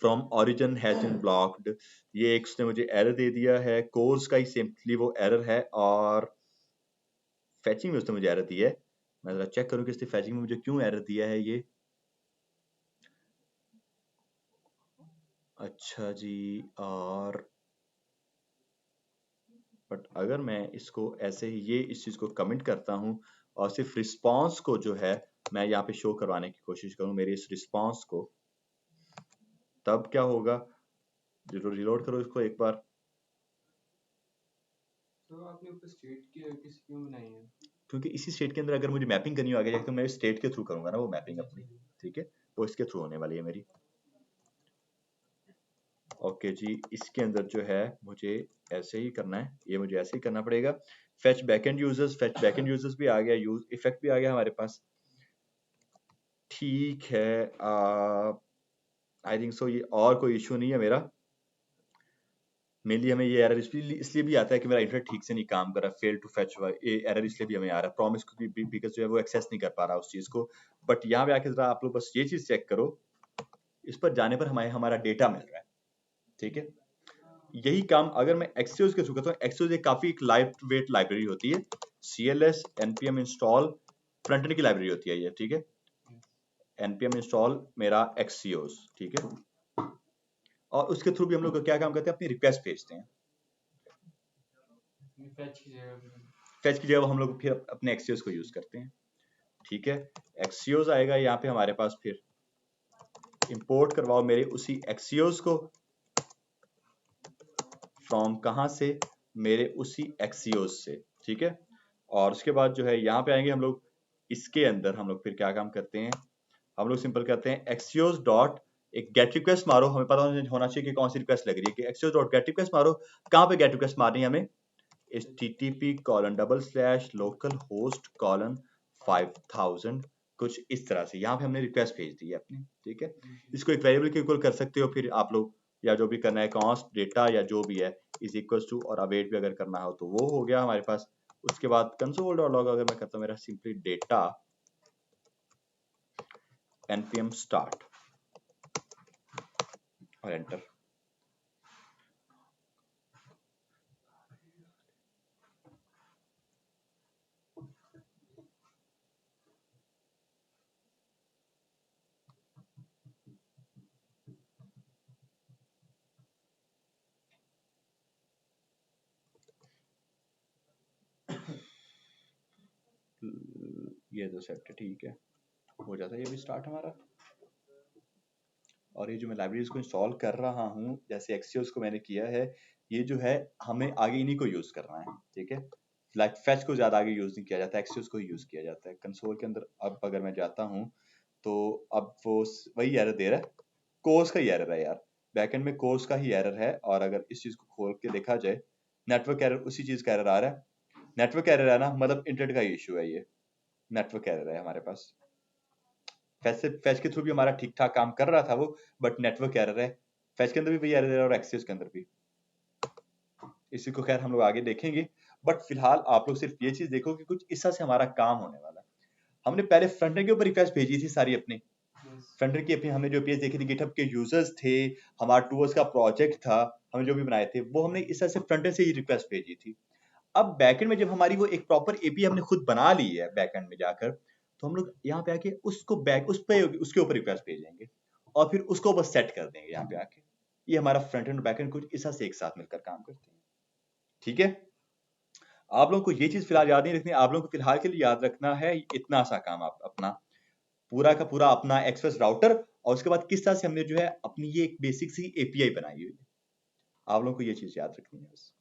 from origin has been blocked. ये एक उसने मुझे एरर दे दिया है, कोर्स का ही सिंपली वो एरर है, और फैचिंग में उसने मुझे एरर दिया है। मैं जरा चेक करूं कि इसने फैचिंग में मुझे क्यों एरर दिया है ये। अच्छा जी, और बट अगर मैं इसको ऐसे ही ये इस चीज को कमेंट करता हूं और सिर्फ रिस्पांस को जो है मैं यहाँ पे शो करवाने की कोशिश करूं, मेरे इस रिस्पांस को, तब क्या होगा? रिलोड करो इसको एक बार।
तो आपने ऊपर स्टेट किस क्यों बनाई है?
क्योंकि इसी स्टेट के अंदर अगर मुझे मैपिंग करनी हो आगे जाके, तो मैं स्टेट के थ्रू करूंगा ना वो मैपिंग
अच्छा
अपनी,
जी।
ठीक है, वो इसके थ्रू होने वाली है मेरी। ओके जी, इसके अंदर जो है मुझे ऐसे ही करना है, ये मुझे ऐसे ही करना पड़ेगा। फेच बैकएंड यूजर्स भी आ गया, यूज इफेक्ट भी आ गया हमारे पास, ठीक है। आई थिंक सो ये और कोई इशू नहीं है मेरा। मेनली हमें ये एरर इसलिए भी आता है कि मेरा इंटरनेट ठीक से नहीं काम कर रहा, फेल टू फेच, ये एरर इसलिए भी हमें आ रहा है, प्रॉमिस को भी बिकॉज जो है वो एक्सेस नहीं कर पा रहा उस चीज को। बट यहाँ पे आके जरा आप लोग बस ये चीज चेक करो, इस पर जाने पर हमें हमारा डेटा मिल रहा है, ठीक है। यही काम अगर मैं Axios के थ्रू करता हूँ, Axios एक काफी एक लाइट वेट लाइब्रेरी होती है, CLS npm install front end की लाइब्रेरी होती है ये, ठीक है। npm इंस्टॉल मेरा Axios, ठीक है, और उसके थ्रू भी हम लोग क्या काम करते हैं, अपनी रिक्वेस्ट भेजते हैं।
फेच की जगह पे
फेच की जगह हम लोग फिर अपने Axios को यूज करते हैं, ठीक है। Axios आएगा यहाँ पे हमारे पास, फिर इंपोर्ट करवाओ मेरे उसी Axios को, फ्रॉम कहाँ से, मेरे उसी Axios से, ठीक है। और उसके बाद जो है यहाँ पे आएंगे हम लोग, इसके अंदर हम लोग फिर क्या काम करते हैं, हम लोग सिंपल करते हैं Axios डॉट एक गेट रिक्वेस्ट मारो, हमें पता होना चाहिए कि कौन सी रिक्वेस्ट लग रही है, कि Axios डॉट गेट रिक्वेस्ट मारो। कहाँ पे गेट रिक्वेस्ट मारनी है हमें, http://localhost:5000 कुछ इस तरह से, यहाँ पे हमने रिक्वेस्ट भेज दी है अपनी, ठीक है। इसको एक वेरिएबल के इक्वल कर सकते हो फिर आप लोग, या जो भी करना है, कॉन्स्ट डेटा या जो भी है इज इक्वल टू, और अवेट भी अगर करना हो तो वो हो गया हमारे पास। उसके बाद कंसोल डॉट लॉग अगर मैं करता हूँ, मेरा सिंपली डेटा npm स्टार्ट और एंटर। ये तो सेट है, ठीक है, हो जाता है ये भी स्टार्ट हमारा। और ये जो मैं लाइब्रेरीज को इंस्टॉल कर रहा हूँ, जैसे Axios को मैंने किया है, ये जो है हमें आगे इन्हीं को यूज करना है, ठीक है। लाइक फैच को ज्यादा आगे यूज नहीं किया जाता, Axios को ही यूज किया जाता है। कंसोल के अंदर अब अगर मैं जाता हूँ तो अब वो वही एरर दे रहा है, कोर्स का ही एरर है यार, बैकएंड में कोर्स का ही एरर है। और अगर इस चीज को खोल के देखा जाए, नेटवर्क एरर, उसी चीज का एरर आ रहा है। नेटवर्क एरर है ना, मतलब इंटरनेट का इशू है ये, नेटवर्क एरर है हमारे पास। फैच के थ्रू भी हमारा ठीक ठाक काम कर रहा था वो, बट नेटवर्क एरर है। फैच के अंदर भी वही एरर है, और Axios के अंदर भी। इसी को खैर हम लोग आगे देखेंगे, बट फिलहाल आप लोग सिर्फ ये चीज देखो कि कुछ इस तरह से हमारा काम होने वाला है। हमने पहले फ्रंट एंड के ऊपर रिक्वेस्ट भेजी थी सारी अपनी, फ्रंट एंड की अपनी हमने जो पेज देखी थी, गिटहब के यूजर्स थे, हमारा टूवर्ड्स का प्रोजेक्ट था, हमने जो भी बनाए थे वो हमने इस तरह से फ्रंट एंड से ही रिक्वेस्ट भेजी थी। अब बैकएंड में जब हमारी वो एक प्रॉपर एपीआई हमने खुद बना ली है बैकएंड में जाकर, तो हम लोग यहाँ पे आके उसको उसके ऊपर रिक्वेस्ट भेजेंगे, और फिर उसको बस सेट कर देंगे यहाँ पे आके। ये हमारा फ्रंट एंड बैकएंड कुछ इस तरह से एक साथ मिलकर काम करते हैं, ठीक है। आप लोगों को ये चीज फिलहाल याद नहीं रखनी, आप लोगों को फिलहाल के लिए याद रखना है इतना सा काम, आप अपना पूरा का पूरा अपना एक्सप्रेस राउटर, और उसके बाद किस तरह से हमने जो है अपनी ये एक बेसिक सी एपीआई बनाई हुई है। आप लोगों को ये चीज याद रखनी है बस,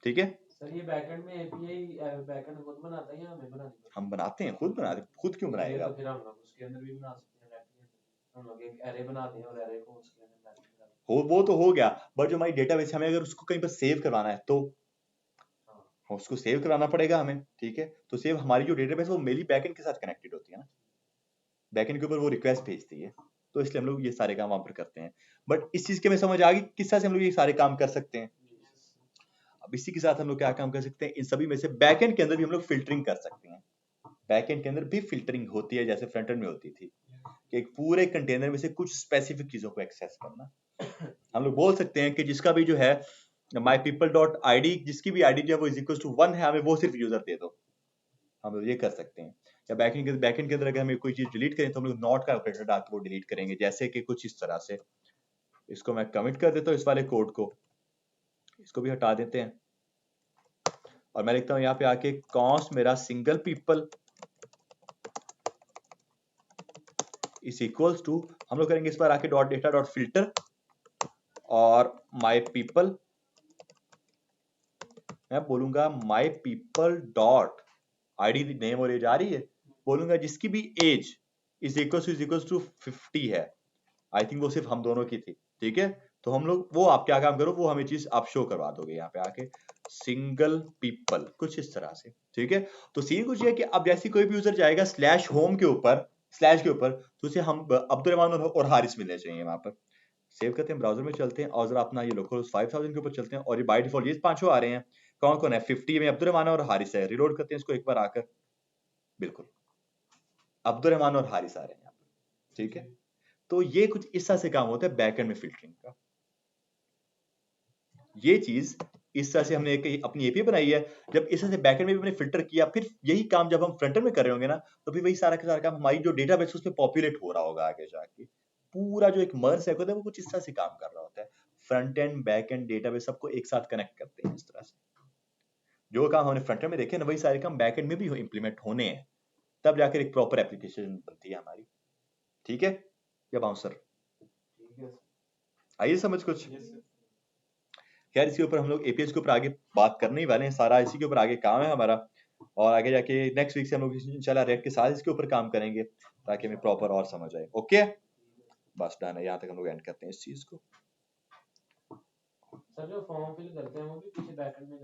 ठीक है।
सर ये बैकएंड में एपीआई बैकएंड खुद बनाता है या हमें बनानी पड़ती
हम बनाते हैं, खुद बनाते हैं, खुद क्यों
है?
बनाएगा
तो फिर हम लोग उसके अंदर भी बना सकते हैं रैक, हम लोग एक एरे बनाते हैं और एरे को उसके अंदर डालते हैं।
हो, वो तो हो गया, बट जो हमारी डेटाबेस हमें अगर उसको कहीं पर सेव करवाना है तो
हाँ
उसको सेव कराना पड़ेगा हमें, ठीक है। तो सेव हमारी जो डेटाबेस वो मेनली बैकएंड के साथ कनेक्टेड होती है ना, बैकएंड के ऊपर वो रिक्वेस्ट भेजती है, तो इसलिए हम लोग ये सारे काम वहां पर करते हैं। बट इस चीज के में समझ आ गई किस तरह से हम लोग ये सारे काम कर सकते हैं। अब इसी के साथ हम लोग क्या काम कर सकते हैं, इन सभी में से बैकएंड के अंदर भी हम लोग फिल्टरिंग कर सकते हैं। बैकएंड के अंदर भी फिल्टरिंग होती है जैसे फ्रंट एंड में होती थी, कि एक पूरे कंटेनर में से कुछ स्पेसिफिक चीजों को एक्सेस करना। हम लोग बोल सकते हैं कि जिसका भी जो है mypeople.id, जिसकी भी आईडी जो है वो इज इक्वल टू 1 है, हमें वो सिर्फ यूजर दे दो, हम लोग ये कर सकते हैं। या बैकएंड के अंदर अगर हमें कोई चीज डिलीट करें तो हम लोग नॉट का ऑपरेटर डाल के वो डिलीट करेंगे, जैसे कि कुछ इस तरह से। इसको मैं कमिट कर देता हूँ, इस वाले कोड को, इसको भी हटा देते हैं, और मैं लिखता हूँ यहाँ पे आके कॉन्स्ट मेरा single people is equals to, हम लोग करेंगे इस बार आके डॉट डेटा डॉट फिल्टर, और माई पीपल मैं बोलूंगा my people dot ID name और एज आ रही है, बोलूंगा जिसकी भी एज इज इक्वल टू 50 है। आई थिंक वो सिर्फ हम दोनों की थी, ठीक है। तो हम लोग वो, आप क्या काम करो, वो हमें चीज आप शो करवा दोगे यहाँ पे आके, सिंगल पीपल कुछ इस तरह से, ठीक है। तो सीन कुछ है कि अब जैसे कोई भी यूजर जाएगा स्लैश होम के ऊपर, स्लैश के ऊपर, तो उसे हम अब्दुल रहमान और हारिस मिलने चाहिए वहां पर। सेव करते हैं, ब्राउजर में चलते हैं, और जरा अपना ये लोकल 5000 के ऊपर चलते हैं, और ये बाय डिफॉल्ट ये पांचों आ रहे हैं। कौन कौन है, 50 में अब्दुल रहमान और हारिस है। रिलोड करते हैं इसको एक बार आकर, बिल्कुल अब्दुल रहमान और हारिस आ रहे हैं यहाँ पर, ठीक है। तो ये कुछ इस तरह से काम होता है बैकएंड में फिल्टरिंग का। ये चीज इस तरह से हमने एक अपनी एपीआई बनाई है। जब इस तरह से बैकएंड में भी हमने फिल्टर किया, फिर यही काम जब हम फ्रंट एंड में कर रहे होंगे ना, तो फिर वही सारा का सारा काम हमारी जो डेटाबेस उसमें पॉपुलेट हो रहा होगा आगे जाके। पूरा जो एक मर्ज है वो कुछ इस तरह से काम कर रहा होता है। Front end back and database सबको एक साथ कनेक्ट करते हैं इस तरह से। जो काम हमने फ्रंट एंड में देखे ना, वही सारे काम बैक एंड में भी इंप्लीमेंट होने हैं, तब जाकर एक प्रॉपर एप्लीकेशन बनती है हमारी, ठीक है। या बाउंसर आइए समझ कुछ। खैर इसके ऊपर हम लोग एपीएस के ऊपर आगे बात करने ही वाले हैं, सारा इसी के ऊपर आगे काम है हमारा, और आगे जाके नेक्स्ट वीक से हम लोग इंशाल्लाह रेड के साथ इसके ऊपर काम करेंगे, ताकि हमें प्रॉपर और समझ आए। ओके, बस डन है, यहाँ तक हम लोग एंड करते हैं इस चीज को।
सर जो फॉर्म फिल करते हैं वो भी पीछे बैकएंड में